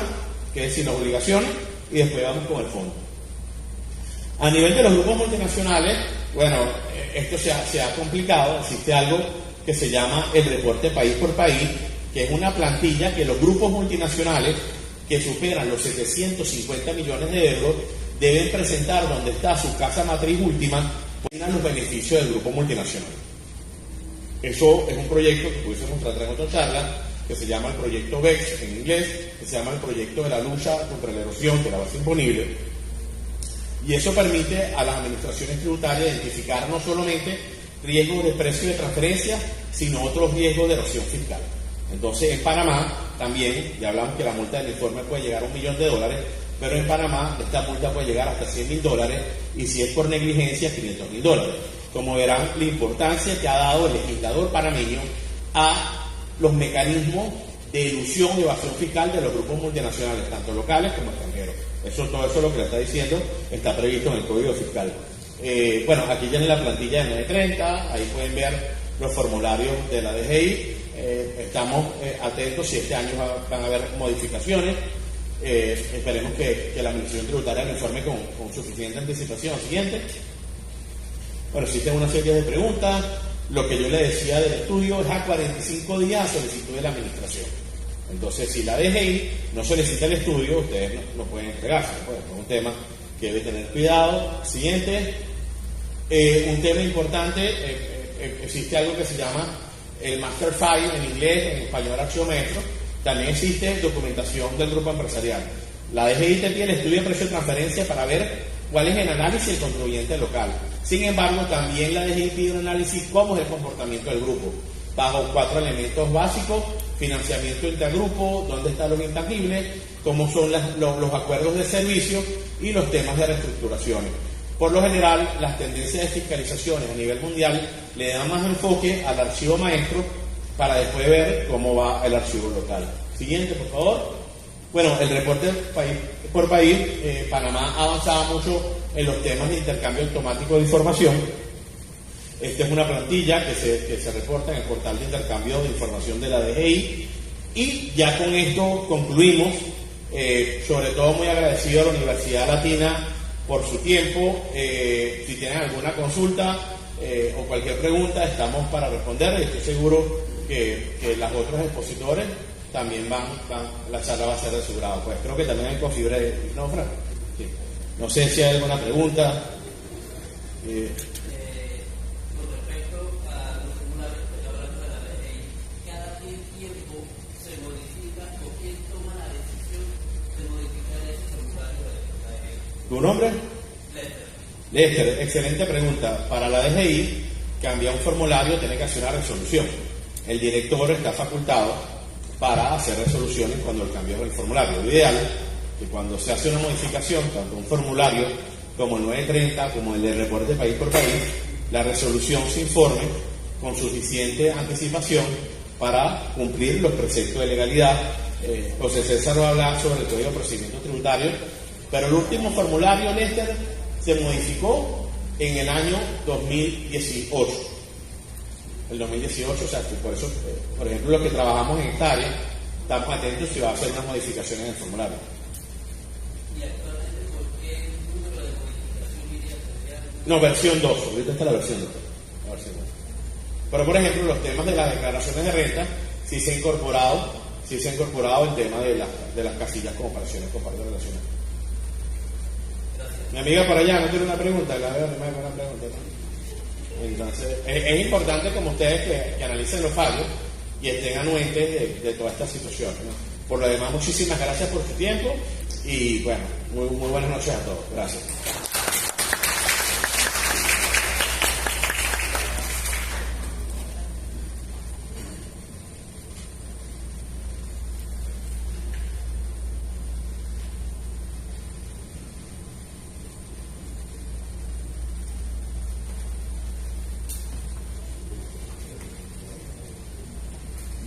que es sin las obligaciones, y después vamos con el fondo. A nivel de los grupos multinacionales, bueno, esto se ha complicado. Existe algo que se llama el reporte país por país, que es una plantilla que los grupos multinacionales que superan los 750 millones de euros deben presentar donde está su casa matriz última, pues los beneficios del grupo multinacional. Eso es un proyecto que pudiésemos tratar en otra charla, que se llama el proyecto BEX en inglés, que se llama el proyecto de la lucha contra la erosión, que la base imponible. Y eso permite a las administraciones tributarias identificar no solamente riesgos de precio de transferencia, sino otros riesgos de erosión fiscal. Entonces, en Panamá también, ya hablamos que la multa del informe puede llegar a $1 millón, pero en Panamá esta multa puede llegar hasta $100,000 y si es por negligencia, $500,000. Como verán, la importancia que ha dado el legislador panameño a los mecanismos de elusión y evasión fiscal de los grupos multinacionales, tanto locales como extranjeros. Todo eso lo que le está diciendo está previsto en el Código Fiscal. Bueno, aquí tienen la plantilla de 930, ahí pueden ver los formularios de la DGI. Estamos atentos si este año van a haber modificaciones. Esperemos que la Administración Tributaria lo informe con suficiente anticipación. Siguiente. Bueno, existen una serie de preguntas. Lo que yo le decía del estudio es a 45 días a solicitud de la Administración. Entonces, si la DGI no solicita el estudio, ustedes no pueden entregarse. Pues, es un tema que debe tener cuidado. Siguiente. Un tema importante, existe algo que se llama el Master File en inglés, en español Axiometro. También existe documentación del grupo empresarial. La DGI te pide el estudio de precio de transferencia para ver cuál es el análisis del contribuyente local. Sin embargo, también la DGI pide un análisis cómo es el comportamiento del grupo, bajo 4 elementos básicos: financiamiento intergrupo, dónde están los intangibles, cómo son los acuerdos de servicio y los temas de reestructuraciones. Por lo general, las tendencias de fiscalizaciones a nivel mundial le dan más enfoque al archivo maestro para después ver cómo va el archivo local. Siguiente, por favor. Bueno, el reporte país por país, Panamá ha avanzado mucho en los temas de intercambio automático de información. Esta es una plantilla que se reporta en el portal de intercambio de información de la DGI. Y ya con esto concluimos. Sobre todo muy agradecido a la Universidad Latina por su tiempo. Si tienen alguna consulta o cualquier pregunta, estamos para responder. Estoy seguro que los otros expositores también la charla va a ser de su grado. Pues creo que también hay Confibre, ¿no, Fran? Sí. No sé si hay alguna pregunta. Con respecto a los formularios que está hablando de la ley, cada tiempo ¿Tu nombre? Lester, excelente pregunta. Para la DGI, cambiar un formulario tiene que hacer una resolución. El director está facultado para hacer resoluciones cuando el cambio es el formulario. Lo ideal es que cuando se hace una modificación, tanto un formulario como el 930, como el de reporte país por país, la resolución se informe con suficiente anticipación para cumplir los preceptos de legalidad. José César va a hablar sobre el Código de Procedimientos Tributarios, pero el último formulario, Lester, se modificó en el año 2018. El 2018, o sea, que por eso, por ejemplo, los que trabajamos en esta área, estamos atentos si va a hacer unas modificaciones en el formulario. ¿Y actualmente por qué número de modificación iría? No, versión 2, ahorita está la versión 2. Pero, por ejemplo, los temas de las declaraciones de renta sí se ha incorporado el tema de las casillas como operaciones con parte de relaciones. Mi amiga por allá no tiene una pregunta, la verdad no me hace una pregunta, ¿no? Entonces, es importante como ustedes que analicen los fallos y estén anuentes de toda esta situación, ¿no? Por lo demás, muchísimas gracias por su tiempo y bueno, muy buenas noches a todos. Gracias.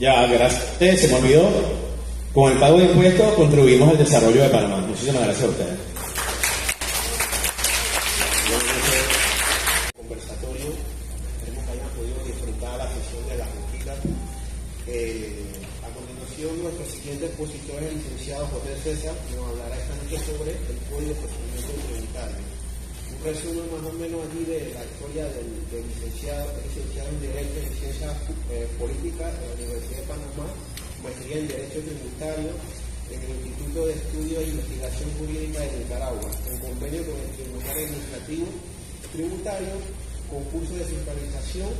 Ya, gracias. Se me olvidó. Con el pago de impuestos contribuimos al desarrollo de Panamá. Muchísimas gracias a ustedes. Conversatorio, esperemos que hayan podido disfrutar la sesión de la rutina. A continuación, nuestro siguiente expositor es el licenciado José César, que nos hablará esta noche sobre el Código de Procedimientos Tributarios. Un resumen más o menos allí de la historia del licenciado en Derecho y Ciencias Políticas de la Universidad de Panamá, maestría en Derecho Tributario en el Instituto de Estudio e Investigación Jurídica de Nicaragua, en convenio con el Tribunal Administrativo Tributario, concurso de fiscalización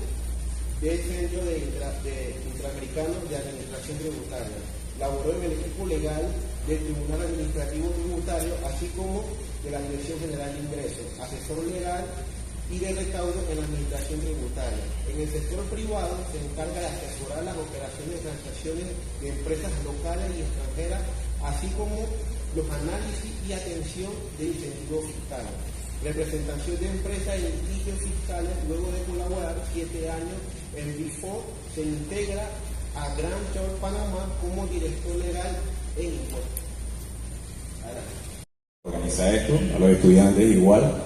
del Centro Interamericano de Administración Tributaria. Laboró en el equipo legal del Tribunal Administrativo Tributario, así como de la Dirección General de Ingresos, asesor legal y de recaudo en la Administración Tributaria. En el sector privado se encarga de asesorar las operaciones de transacciones de empresas locales y extranjeras, así como los análisis y atención de incentivos fiscales, representación de empresas en litigios fiscales. Luego de colaborar 7 años en Big Four, se integra a Grand Shore Panamá como director legal en impuestos. Organiza esto, a los estudiantes igual.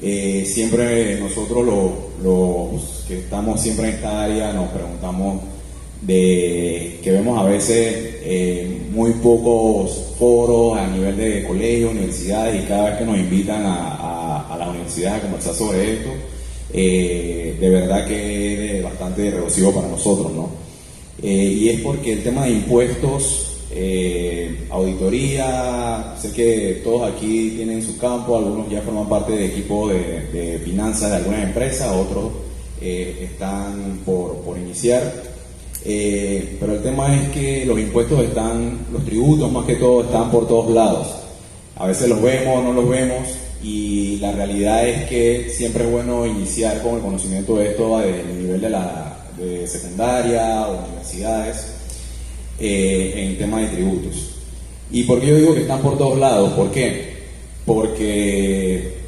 Siempre nosotros los que estamos siempre en esta área nos preguntamos de que vemos a veces muy pocos foros a nivel de colegios, universidades, y cada vez que nos invitan a la universidad a conversar sobre esto, de verdad que es bastante regocijo para nosotros, ¿no? Y es porque el tema de impuestos, auditoría, sé que todos aquí tienen su campo, algunos ya forman parte de equipo de finanzas de algunas empresas, otros están por iniciar, pero el tema es que los impuestos los tributos más que todo están por todos lados. A veces los vemos, no los vemos, y la realidad es que siempre es bueno iniciar con el conocimiento de esto a nivel de secundaria o universidades, en tema de tributos. ¿Y por qué yo digo que están por todos lados? ¿Por qué? Porque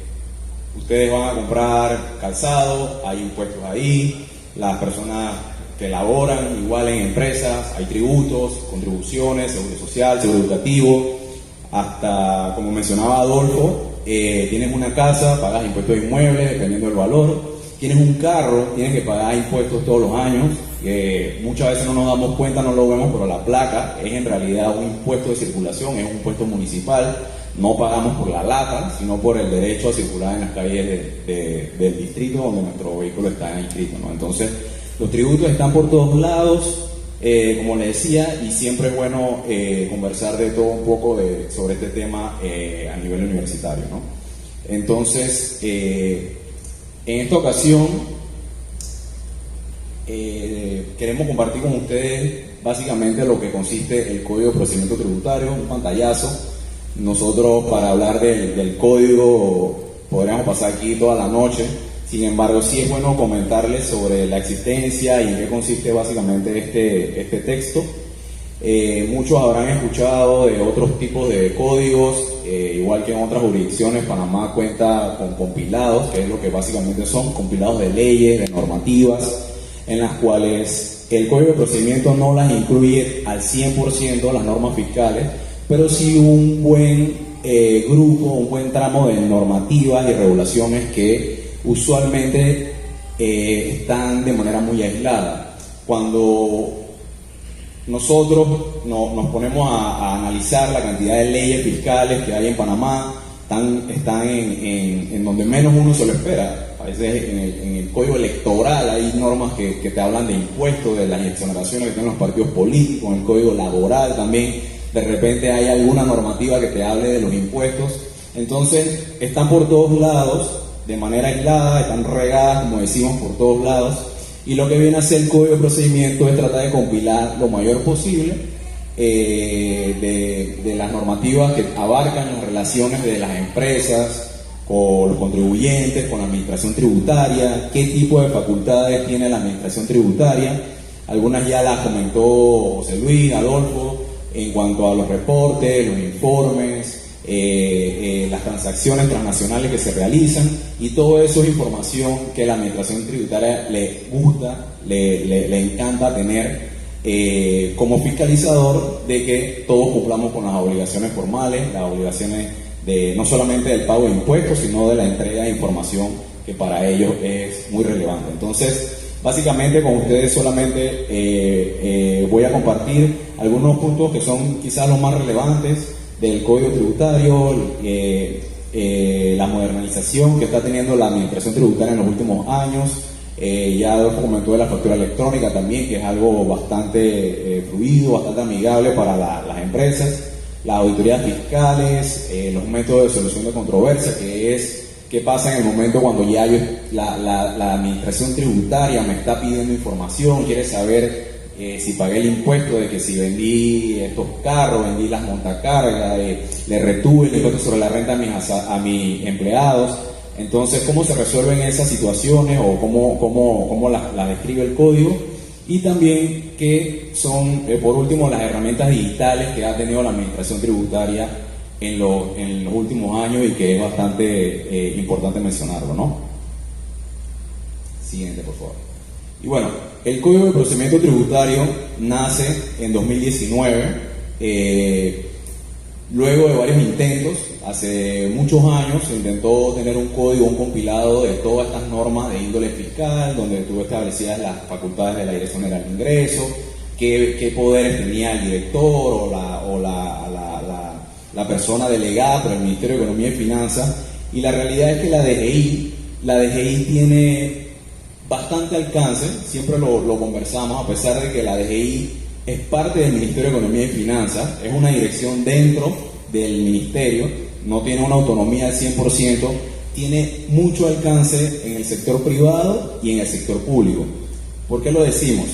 ustedes van a comprar calzado, hay impuestos ahí, las personas que laboran igual en empresas, hay tributos, contribuciones, seguro social, seguro educativo, hasta, como mencionaba Adolfo, tienes una casa, pagas impuestos de inmuebles dependiendo del valor, tienes un carro, tienes que pagar impuestos todos los años, que muchas veces no nos damos cuenta, no lo vemos, pero la placa es en realidad un impuesto de circulación, es un impuesto municipal. No pagamos por la lata, sino por el derecho a circular en las calles del distrito donde nuestro vehículo está inscrito, ¿no? Entonces, los tributos están por todos lados, como les decía, y siempre es bueno conversar de todo un poco sobre este tema a nivel universitario, ¿no? Entonces, en esta ocasión, queremos compartir con ustedes básicamente lo que consiste el Código de Procedimiento Tributario, un pantallazo Nosotros para hablar del código podríamos pasar aquí toda la noche. Sin embargo, sí es bueno comentarles sobre la existencia y en qué consiste básicamente este texto. Muchos habrán escuchado de otros tipos de códigos, igual que en otras jurisdicciones. Panamá cuenta con compilados, que es lo que básicamente son compilados de leyes, de normativas, en las cuales el Código de Procedimiento no las incluye al 100% las normas fiscales, pero sí un buen grupo, un buen tramo de normativas y regulaciones que usualmente están de manera muy aislada. Cuando nosotros nos ponemos a analizar la cantidad de leyes fiscales que hay en Panamá, están en donde menos uno se lo espera. A veces en el código electoral hay normas que te hablan de impuestos, de las exoneraciones que tienen los partidos políticos. En el código laboral también de repente hay alguna normativa que te hable de los impuestos. Entonces están por todos lados de manera aislada, están regadas, como decimos, por todos lados. Y lo que viene a hacer el Código de Procedimiento es tratar de compilar lo mayor posible de las normativas que abarcan las relaciones de las empresas con los contribuyentes, con la administración tributaria, qué tipo de facultades tiene la administración tributaria. Algunas ya las comentó José Luis, Adolfo, en cuanto a los reportes, los informes, las transacciones transnacionales que se realizan, y todo eso es información que la administración tributaria le gusta, le encanta tener como fiscalizador de que todos cumplamos con las obligaciones formales, las obligaciones no solamente del pago de impuestos, sino de la entrega de información, que para ellos es muy relevante. Entonces, básicamente con ustedes solamente voy a compartir algunos puntos que son quizás los más relevantes del Código Tributario, la modernización que está teniendo la administración tributaria en los últimos años. Ya Adolfo comentó de la factura electrónica también, que es algo bastante fluido, bastante amigable para las empresas. Las auditorías fiscales, los métodos de solución de controversia, que es qué pasa en el momento cuando ya la administración tributaria me está pidiendo información, quiere saber si pagué el impuesto, de que si vendí estos carros, vendí las montacargas, le retuve el impuesto sobre la renta a mis empleados. Entonces, ¿cómo se resuelven esas situaciones o cómo las describe el código? Y también qué son, por último, las herramientas digitales que ha tenido la administración tributaria en los últimos años, y que es bastante importante mencionarlo, ¿no? Siguiente, por favor. Y bueno, el Código de Procedimiento Tributario nace en 2019, luego de varios intentos. Hace muchos años se intentó tener un código, un compilado de todas estas normas de índole fiscal, donde tú establecías las facultades de la Dirección General de Ingresos, qué poderes tenía el director o la persona delegada por el Ministerio de Economía y Finanzas. Y la realidad es que la DGI tiene bastante alcance, siempre lo conversamos, a pesar de que la DGI es parte del Ministerio de Economía y Finanzas, es una dirección dentro del Ministerio, no tiene una autonomía al 100%, tiene mucho alcance en el sector privado y en el sector público. ¿Por qué lo decimos?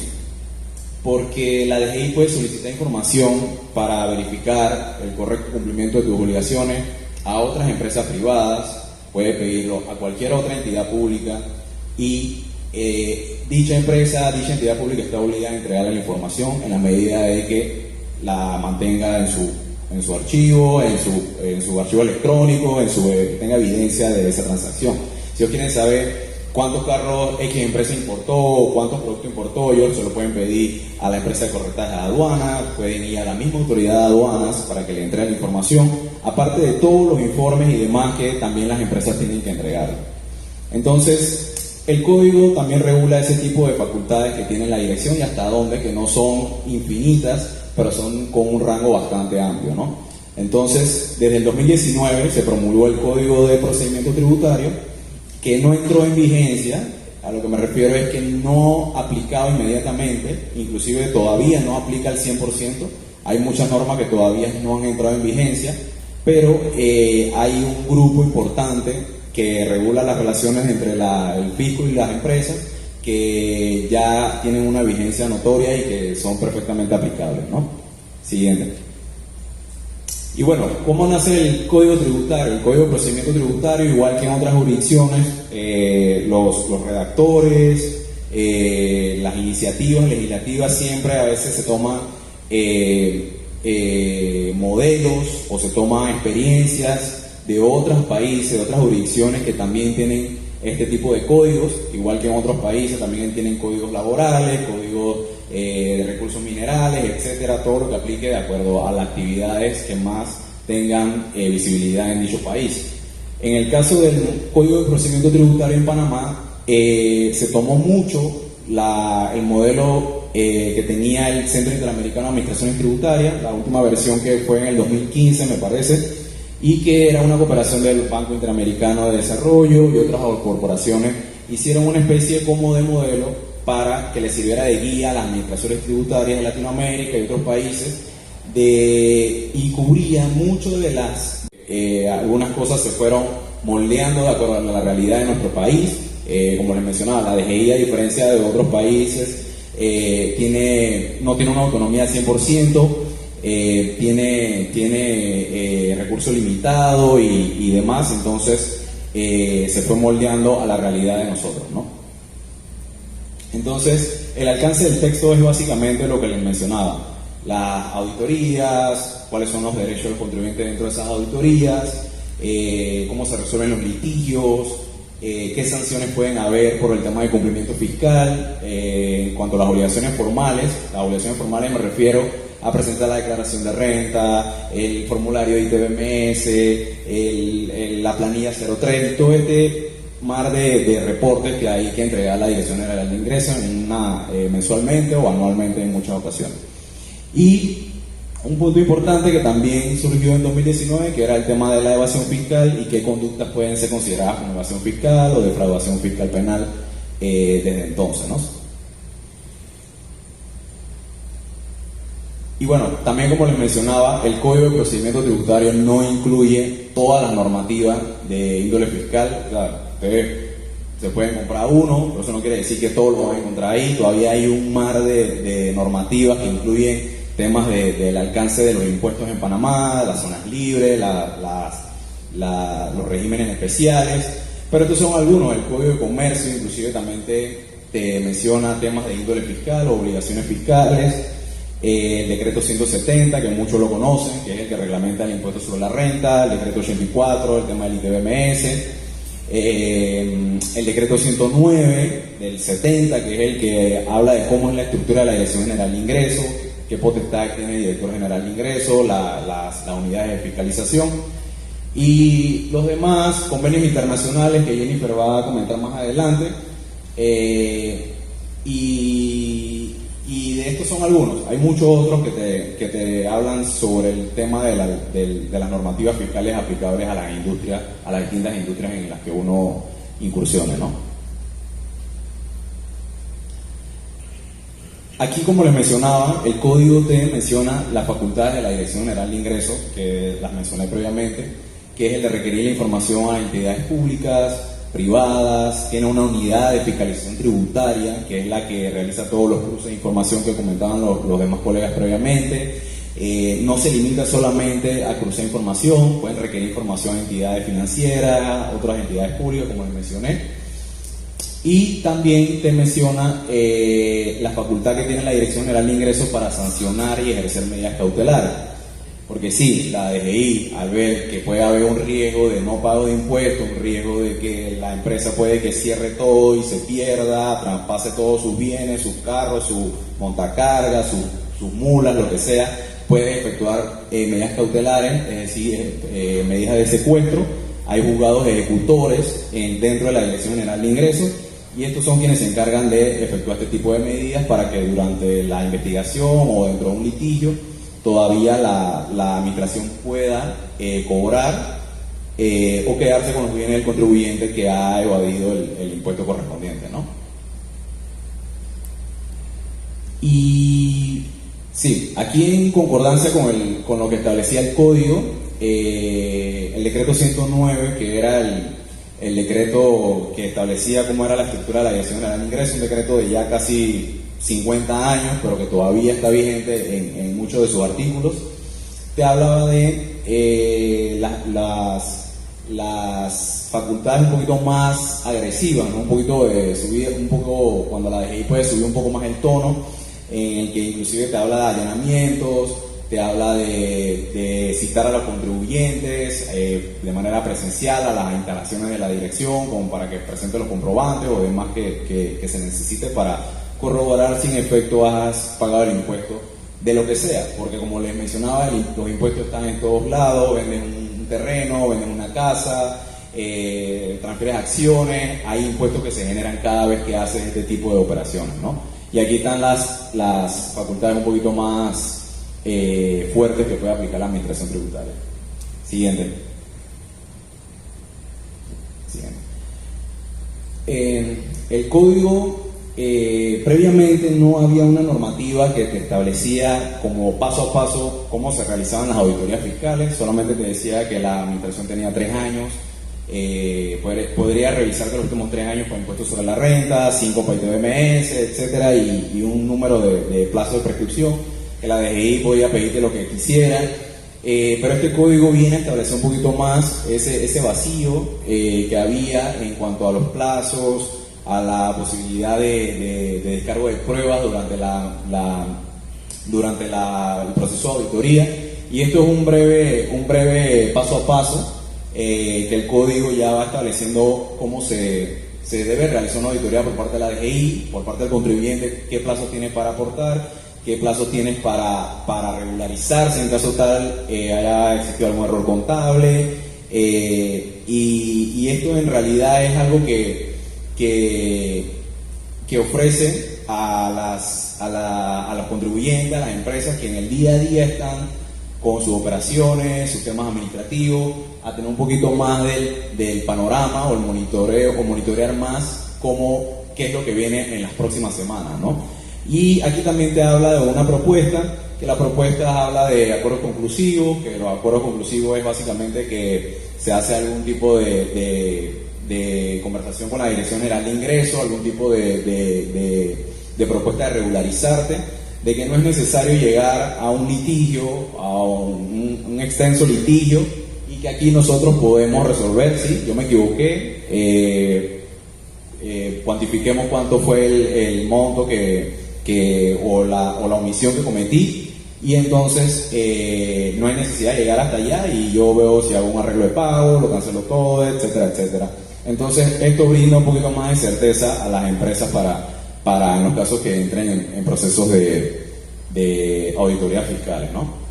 Porque la DGI puede solicitar información para verificar el correcto cumplimiento de tus obligaciones a otras empresas privadas, puede pedirlo a cualquier otra entidad pública, y dicha entidad pública está obligada a entregarle la información en la medida de que la mantenga en su archivo, en su archivo electrónico, tenga evidencia de esa transacción. Si ellos quieren saber cuántos carros X empresa importó, cuántos productos importó, ellos se lo pueden pedir a la empresa de corretaje de aduanas, pueden ir a la misma autoridad de aduanas para que le entreguen la información, aparte de todos los informes y demás que también las empresas tienen que entregar. Entonces, el código también regula ese tipo de facultades que tiene la dirección, y hasta dónde, que no son infinitas, pero son con un rango bastante amplio, ¿no? Entonces, desde el 2019 se promulgó el Código de Procedimiento Tributario, que no entró en vigencia. A lo que me refiero es que no aplicaba inmediatamente, inclusive todavía no aplica al 100%, hay muchas normas que todavía no han entrado en vigencia, pero hay un grupo importante que regula las relaciones entre el fisco y las empresas, que ya tienen una vigencia notoria y que son perfectamente aplicables, ¿no? Siguiente. Y bueno, ¿cómo nace el Código Tributario? El Código de Procedimiento Tributario, igual que en otras jurisdicciones, los redactores, las iniciativas legislativas siempre a veces se toman modelos o se toman experiencias de otros países, de otras jurisdicciones que también tienen este tipo de códigos, igual que en otros países también tienen códigos laborales, códigos de recursos minerales, etcétera, todo lo que aplique de acuerdo a las actividades que más tengan visibilidad en dicho país. En el caso del Código de Procedimiento Tributario en Panamá, se tomó mucho el modelo que tenía el Centro Interamericano de Administraciones Tributarias, la última versión que fue en el 2015 me parece, y que era una cooperación del Banco Interamericano de Desarrollo y otras corporaciones. Hicieron una especie como de modelo para que le sirviera de guía a las administraciones tributarias de Latinoamérica y otros países, y cubría mucho de las algunas cosas se fueron moldeando de acuerdo a la realidad de nuestro país. Como les mencionaba, la DGI, a diferencia de otros países, no tiene una autonomía al 100%, tiene recurso limitado y demás, entonces se fue moldeando a la realidad de nosotros, ¿no? Entonces, el alcance del texto es básicamente lo que les mencionaba: las auditorías, cuáles son los derechos del contribuyente dentro de esas auditorías, cómo se resuelven los litigios, qué sanciones pueden haber por el tema de cumplimiento fiscal, en cuanto a las obligaciones formales. Las obligaciones formales me refiero a presentar la declaración de renta, el formulario de ITBMS, la planilla 03, todo este mar de reportes que hay que entregar a la Dirección General de Ingresos mensualmente o anualmente en muchas ocasiones. Y un punto importante que también surgió en 2019, que era el tema de la evasión fiscal y qué conductas pueden ser consideradas como evasión fiscal o defraudación fiscal penal desde entonces, ¿no? Y bueno, también como les mencionaba, el Código de Procedimiento Tributario no incluye toda la normativa de índole fiscal. Claro, ustedes se pueden comprar uno, pero eso no quiere decir que todo lo van a encontrar ahí. Todavía hay un mar de normativas que incluyen temas del alcance de los impuestos en Panamá, las zonas libres, los regímenes especiales, pero estos son algunos. El Código de Comercio inclusive también te menciona temas de índole fiscal o obligaciones fiscales. El decreto 170, que muchos lo conocen, que es el que reglamenta el impuesto sobre la renta, el decreto 84, el tema del ITBMS, el decreto 109 del 70, que es el que habla de cómo es la estructura de la Dirección General de Ingresos, qué potestad tiene el Director General de Ingresos, las unidades de fiscalización, y los demás convenios internacionales que Jennifer va a comentar más adelante, y de estos son algunos. Hay muchos otros que te hablan sobre el tema de las normativas fiscales aplicables a las industrias, a las distintas industrias en las que uno incursione, ¿no? Aquí, como les mencionaba, el código te menciona las facultades de la Dirección General de Ingresos, que las mencioné previamente, que es el de requerir la información a entidades públicas, privadas. Tiene una unidad de fiscalización tributaria, que es la que realiza todos los cruces de información que comentaban los demás colegas previamente. No se limita solamente a cruzar información, pueden requerir información a entidades financieras, otras entidades públicas, como les mencioné. Y también te menciona la facultad que tiene la Dirección General de Ingresos para sancionar y ejercer medidas cautelares. Porque sí, la DGI, al ver que puede haber un riesgo de no pago de impuestos, un riesgo de que la empresa puede que cierre todo y se pierda, traspase todos sus bienes, sus carros, sus montacargas, sus mulas, lo que sea, puede efectuar medidas cautelares, es decir, medidas de secuestro. Hay juzgados ejecutores dentro de la Dirección General de Ingresos, y estos son quienes se encargan de efectuar este tipo de medidas para que durante la investigación o dentro de un litigio todavía la administración pueda cobrar o quedarse con los bienes del contribuyente que ha evadido el impuesto correspondiente, ¿no? Y sí, aquí en concordancia con lo que establecía el código, el decreto 109, que era el decreto que establecía cómo era la estructura de la Dirección General de Ingresos, un decreto de ya casi 50 años, pero que todavía está vigente en muchos de sus artículos, te hablaba de las facultades un poquito más agresivas, ¿no? Un poquito de subir, un poco, cuando la DGI puede subir un poco más el tono, en el que inclusive te habla de allanamientos, te habla de citar a los contribuyentes de manera presencial a las instalaciones de la dirección, como para que presente los comprobantes o demás que se necesite para corroborar si en efecto has pagado el impuesto de lo que sea, porque como les mencionaba, los impuestos están en todos lados, venden un terreno, venden una casa, transfieres acciones, hay impuestos que se generan cada vez que haces este tipo de operaciones, ¿no? Y aquí están las facultades un poquito más fuertes que puede aplicar la administración tributaria. Siguiente. El código, previamente no había una normativa que te establecía como paso a paso cómo se realizaban las auditorías fiscales, solamente te decía que la administración tenía 3 años, podría revisarte los últimos 3 años por impuestos sobre la renta, 5 para ITBMS, etcétera, y un número de plazo de prescripción, que la DGI podía pedirte lo que quisiera, pero este código viene a establecer un poquito más ese vacío que había en cuanto a los plazos, a la posibilidad de descargo de pruebas durante el proceso de auditoría, y esto es un breve paso a paso que el código ya va estableciendo cómo se debe realizar una auditoría por parte de la DGI, por parte del contribuyente, qué plazo tiene para aportar, qué plazo tienes para regularizarse en caso tal haya existido algún error contable, y esto en realidad es algo que ofrece a los contribuyentes, a las empresas que en el día a día están con sus operaciones, sus temas administrativos, a tener un poquito más del panorama o el monitoreo, o monitorear más qué es lo que viene en las próximas semanas, ¿no? Y aquí también te habla de una propuesta, que la propuesta habla de acuerdos conclusivos, que los acuerdos conclusivos es básicamente que se hace algún tipo de conversación con la Dirección General de Ingresos, algún tipo de propuesta de regularizarte, de que no es necesario llegar a un litigio, a un extenso litigio, y que aquí nosotros podemos resolver, sí, yo me equivoqué, cuantifiquemos cuánto fue el monto o la omisión que cometí, y entonces no hay necesidad de llegar hasta allá, y yo veo si hago un arreglo de pago, lo cancelo todo, etcétera, etcétera. Entonces esto brinda un poquito más de certeza a las empresas para en los casos que entren en procesos de auditorías fiscales, ¿no?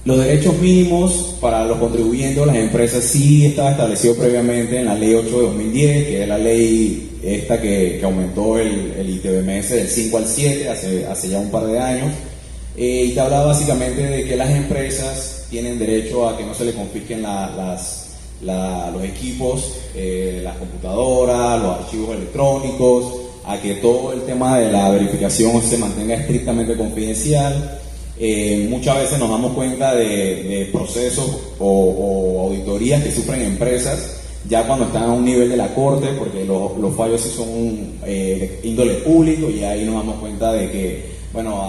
Los derechos mínimos para los contribuyentes o las empresas sí estaba establecido previamente en la Ley 8 de 2010, que es la ley esta que aumentó el ITBMS del 5 al 7 hace ya un par de años, y te hablaba básicamente de que las empresas tienen derecho a que no se le confisquen los equipos, las computadoras, los archivos electrónicos, a que todo el tema de la verificación se mantenga estrictamente confidencial. Muchas veces nos damos cuenta de procesos o auditorías que sufren empresas ya cuando están a un nivel de la corte, porque los fallos sí son índole público, y ahí nos damos cuenta de que, bueno,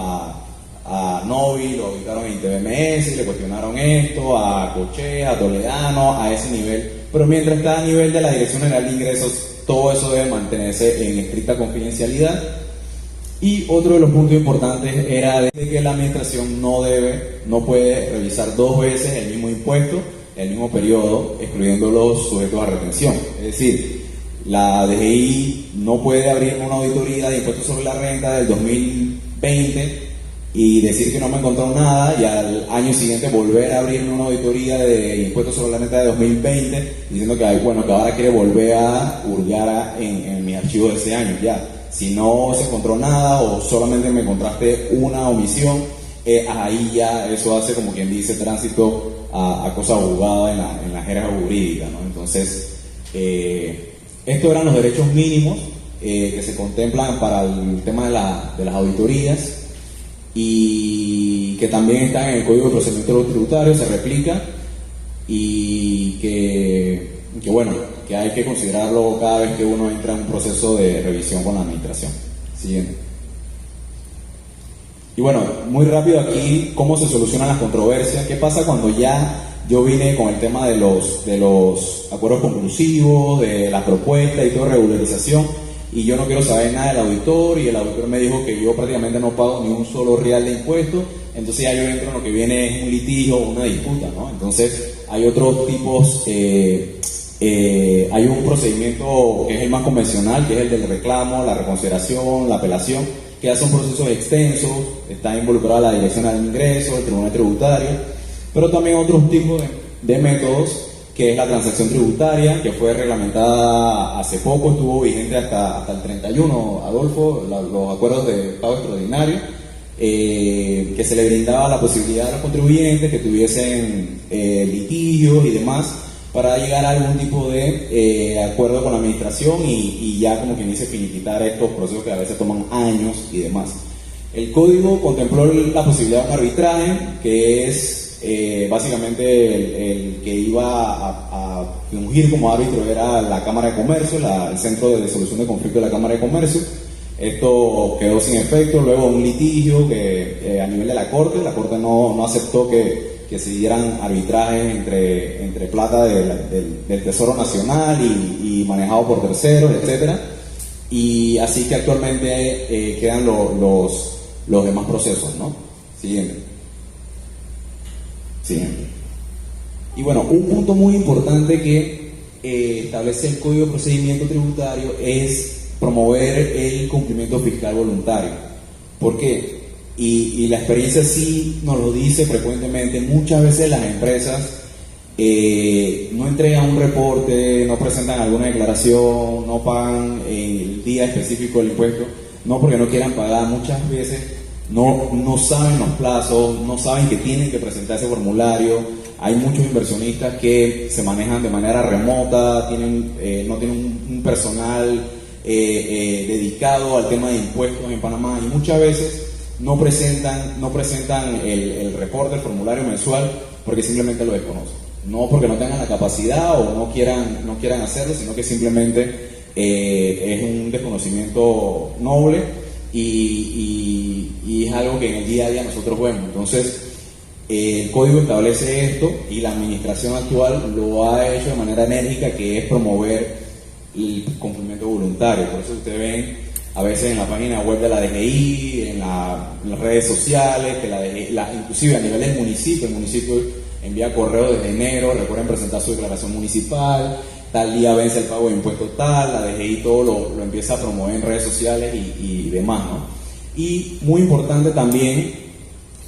a Novi lo auditaron en ITBMS y le cuestionaron esto, a Coche, a Toledano, a ese nivel, pero mientras está a nivel de la Dirección General de Ingresos, todo eso debe mantenerse en estricta confidencialidad. Y otro de los puntos importantes era de que la administración no puede revisar 2 veces el mismo impuesto en el mismo periodo, excluyendo los sujetos a retención. Es decir, la DGI no puede abrir una auditoría de impuestos sobre la renta del 2020 y decir que no me encontró nada, y al año siguiente volver a abrir una auditoría de impuestos sobre la renta de 2020 diciendo que ahora quiere volver a hurgar en mi archivo de ese año. Ya, si no se encontró nada o solamente me encontraste una omisión, ahí ya eso hace, como quien dice, tránsito a cosa juzgada en la jerga jurídica, ¿no? Entonces, estos eran los derechos mínimos que se contemplan para el tema de las auditorías, y que también están en el Código de Procedimientos Tributarios, se replica, y que hay que considerarlo cada vez que uno entra en un proceso de revisión con la administración. Siguiente. Y bueno, muy rápido aquí, ¿cómo se solucionan las controversias? ¿Qué pasa cuando ya yo vine con el tema de los acuerdos conclusivos, de la propuesta y toda regularización, y yo no quiero saber nada del auditor, y el auditor me dijo que yo prácticamente no pago ni un solo real de impuestos? Entonces ya yo entro en lo que viene es un litigio o una disputa, ¿no? Entonces hay otros tipos, hay un procedimiento que es el más convencional, que es el del reclamo, la reconsideración, la apelación, que ya son procesos extensos, está involucrada la Dirección del Ingreso, el Tribunal Tributario, pero también otros tipos de métodos, que es la transacción tributaria, que fue reglamentada hace poco, estuvo vigente hasta el 31, Adolfo, los acuerdos de pago extraordinario, que se le brindaba la posibilidad a los contribuyentes que tuviesen litigios y demás, para llegar a algún tipo de acuerdo con la administración y ya como quien dice finiquitar estos procesos que a veces toman años y demás. El código contempló la posibilidad de un arbitraje, que es básicamente el que iba a fungir como árbitro era la Cámara de Comercio, el Centro de Solución de Conflictos de la Cámara de Comercio. Esto quedó sin efecto, luego un litigio que a nivel de la Corte no aceptó que se dieran arbitrajes entre plata del Tesoro Nacional y manejado por terceros, etcétera. Y así que actualmente quedan los demás procesos, ¿no? Siguiente. Y bueno, un punto muy importante que establece el Código de Procedimiento Tributario es promover el cumplimiento fiscal voluntario. ¿Por qué? Y la experiencia sí nos lo dice frecuentemente. Muchas veces las empresas no entregan un reporte, no presentan alguna declaración, no pagan el día específico del impuesto, no porque no quieran pagar, muchas veces no saben los plazos, no saben que tienen que presentar ese formulario. Hay muchos inversionistas que se manejan de manera remota, no tienen un personal dedicado al tema de impuestos en Panamá, y muchas veces no presentan el reporte, el formulario mensual, porque simplemente lo desconocen. No porque no tengan la capacidad o no quieran hacerlo, sino que simplemente es un desconocimiento noble y es algo que en el día a día nosotros vemos. Entonces, el código establece esto y la administración actual lo ha hecho de manera enérgica, que es promover el cumplimiento voluntario. Por eso ustedes ven a veces en la página web de la DGI, en las redes sociales, que inclusive a nivel del municipio, el municipio envía correo desde enero, recuerden presentar su declaración municipal, tal día vence el pago de impuestos tal, la DGI todo lo empieza a promover en redes sociales y demás, ¿no? Y muy importante también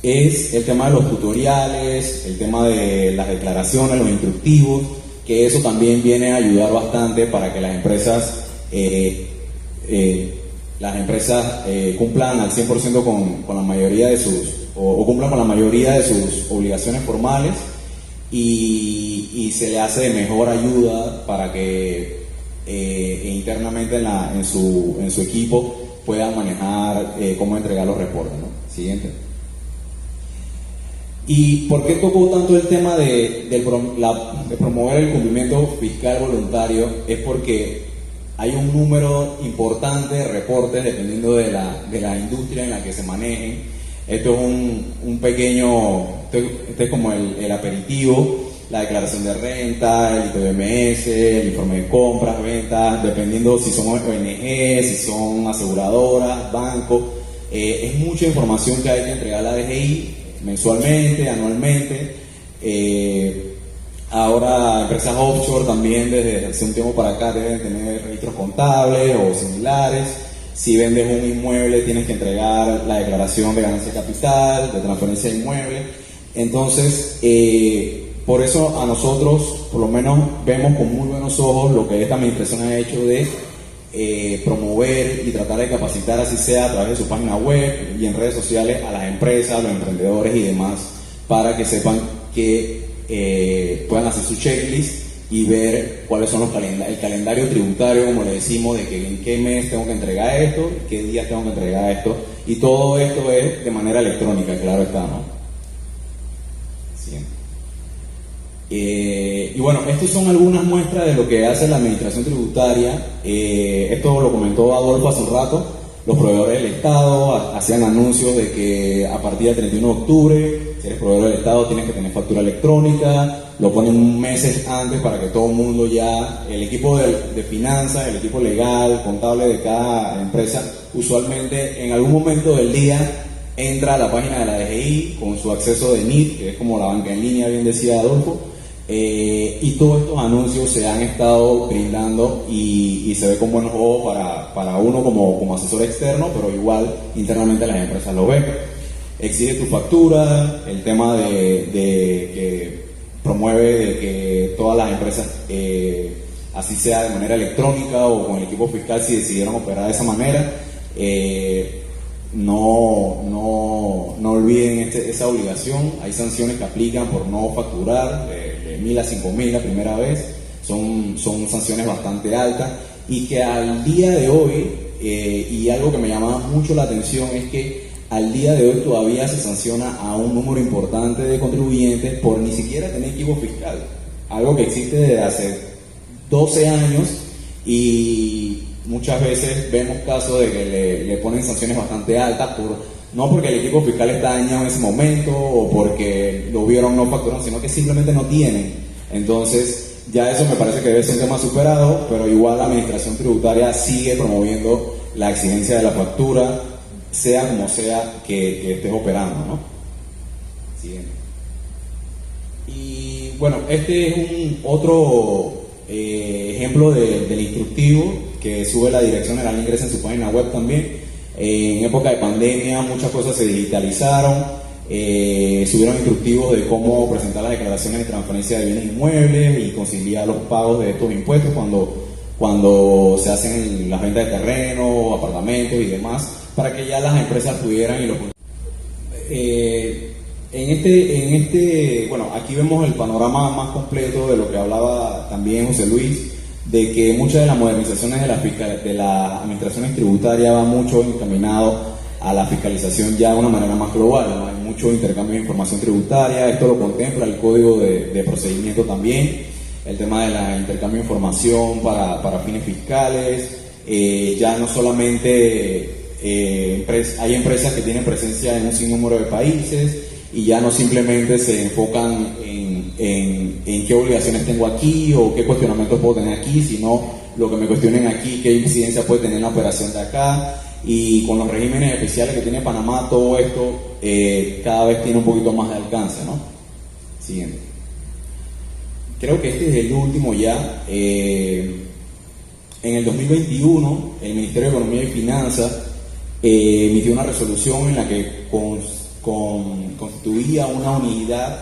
es el tema de los tutoriales, el tema de las declaraciones, los instructivos, que eso también viene a ayudar bastante para que las empresas cumplan al 100% con la mayoría de o cumplan con la mayoría de sus obligaciones formales, y se le hace de mejor ayuda para que internamente en su equipo puedan manejar cómo entregar los reportes, ¿no? Siguiente. ¿Y por qué tocó tanto el tema de promover el cumplimiento fiscal voluntario? Es porque hay un número importante de reportes dependiendo de la industria en la que se manejen. Esto es un pequeño, este es como el aperitivo, la declaración de renta, el ITBMS, el informe de compras, ventas, dependiendo si son ONG, si son aseguradoras, bancos. Es mucha información que hay que entregar a la DGI mensualmente, anualmente. Ahora empresas offshore también desde hace un tiempo para acá deben tener registros contables o similares. Si vendes un inmueble tienes que entregar la declaración de ganancia de capital, de transferencia de inmueble. Entonces, por eso a nosotros por lo menos vemos con muy buenos ojos lo que esta administración ha hecho de promover y tratar de capacitar, así sea a través de su página web y en redes sociales, a las empresas, a los emprendedores y demás, para que sepan que puedan hacer su checklist y ver cuáles son el calendario tributario, como le decimos, de que en qué mes tengo que entregar esto, qué días tengo que entregar esto, y todo esto es de manera electrónica, claro está, ¿no? Siguiente. Y bueno, estas son algunas muestras de lo que hace la administración tributaria. Esto lo comentó Adolfo hace un rato. los proveedores del Estado hacían anuncios de que a partir del 31 de octubre, si eres proveedor del Estado, tienes que tener factura electrónica. Lo ponen meses antes para que todo el mundo ya, el equipo de finanzas, el equipo legal, contable de cada empresa, usualmente en algún momento del día entra a la página de la DGI con su acceso de NIT, que es como la banca en línea, bien decía Adolfo, y todos estos anuncios se han estado brindando y se ve con buenos ojos para uno como asesor externo, pero igual internamente las empresas lo ven. Exige tu factura, el tema de que promueve de que todas las empresas, así sea de manera electrónica o con el equipo fiscal, si decidieron operar de esa manera, no olviden esa obligación. Hay sanciones que aplican por no facturar, de 1.000 a 5.000 la primera vez, son sanciones bastante altas, y que al día de hoy, y algo que me llama mucho la atención es que al día de hoy todavía se sanciona a un número importante de contribuyentes por ni siquiera tener equipo fiscal, algo que existe desde hace 12 años, y muchas veces vemos casos de que le ponen sanciones bastante altas, no porque el equipo fiscal está dañado en ese momento o porque lo vieron no facturaron, sino que simplemente no tienen. Entonces ya eso me parece que debe ser un tema superado, pero igual la administración tributaria sigue promoviendo la exigencia de la factura, sea como sea que estés operando, ¿no? Siguiente. Y bueno, este es un otro ejemplo del instructivo que sube la Dirección General de Ingresos en su página web también. En época de pandemia muchas cosas se digitalizaron, subieron instructivos de cómo presentar las declaraciones de transferencia de bienes inmuebles y conciliar los pagos de estos impuestos cuando se hacen las ventas de terreno, apartamentos y demás, para que ya las empresas pudieran bueno, aquí vemos el panorama más completo de lo que hablaba también José Luis, de que muchas de las modernizaciones de las administraciones tributarias van mucho encaminado a la fiscalización ya de una manera más global, ¿no? Hay mucho intercambio de información tributaria, esto lo contempla el código de procedimiento también, el tema del intercambio de información para fines fiscales, ya no solamente hay empresas que tienen presencia en un sinnúmero de países y ya no simplemente se enfocan en qué obligaciones tengo aquí o qué cuestionamientos puedo tener aquí, sino lo que me cuestionen aquí, qué incidencia puede tener la operación de acá. Y con los regímenes especiales que tiene Panamá, todo esto cada vez tiene un poquito más de alcance, ¿no? Siguiente. Creo que este es el último ya. En el 2021, el Ministerio de Economía y Finanzas emitió una resolución en la que constituía una unidad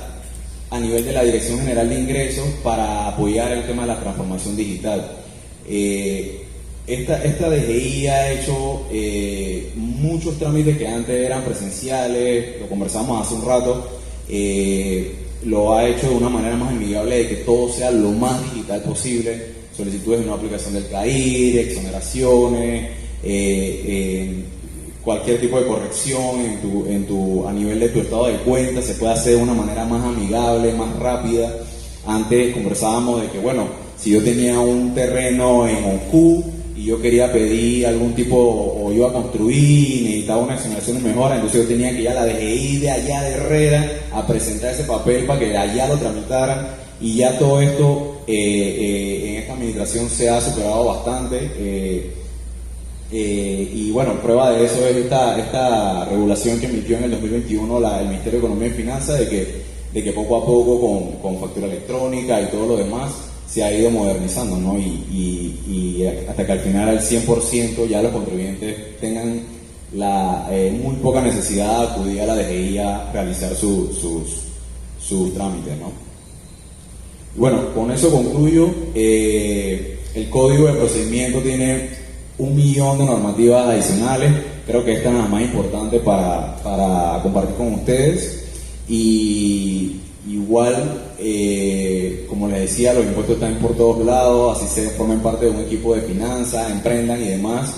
a nivel de la Dirección General de Ingresos para apoyar el tema de la transformación digital. Esta DGI ha hecho muchos trámites que antes eran presenciales, lo conversamos hace un rato, lo ha hecho de una manera más amigable, de que todo sea lo más digital posible, solicitudes de una aplicación del CAIR, exoneraciones, cualquier tipo de corrección a nivel de tu estado de cuenta se puede hacer de una manera más amigable, más rápida. Antes conversábamos de que, bueno, si yo tenía un terreno en Oncú y yo quería pedir algún tipo, o iba a construir y necesitaba una exoneración de mejora, entonces yo tenía que ir a la DGI de allá de Herrera a presentar ese papel para que de allá lo tramitaran, y ya todo esto en esta administración se ha superado bastante. Y bueno, prueba de eso es esta regulación que emitió en el 2021 el Ministerio de Economía y Finanzas, de que poco a poco con factura electrónica y todo lo demás se ha ido modernizando, ¿no? Y hasta que al final al 100% ya los contribuyentes tengan muy poca necesidad de acudir a la DGI a realizar sus trámites, ¿no? Bueno, con eso concluyo. El Código de Procedimiento tiene 1 millón de normativas adicionales. Creo que esta es la más importante para compartir con ustedes. Y igual, como les decía, los impuestos están por todos lados, así se formen parte de un equipo de finanzas, emprendan y demás.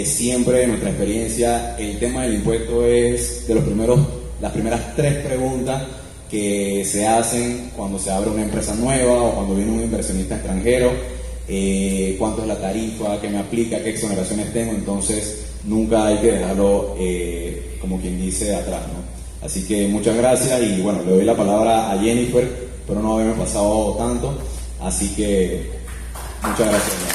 Siempre en nuestra experiencia el tema del impuesto es de las primeras 3 preguntas que se hacen cuando se abre una empresa nueva o cuando viene un inversionista extranjero. cuánto es la tarifa, qué me aplica, qué exoneraciones tengo, entonces nunca hay que dejarlo, como quien dice, atrás, ¿no? Así que muchas gracias y bueno, le doy la palabra a Jennifer, pero no haberme pasado tanto, así que muchas gracias.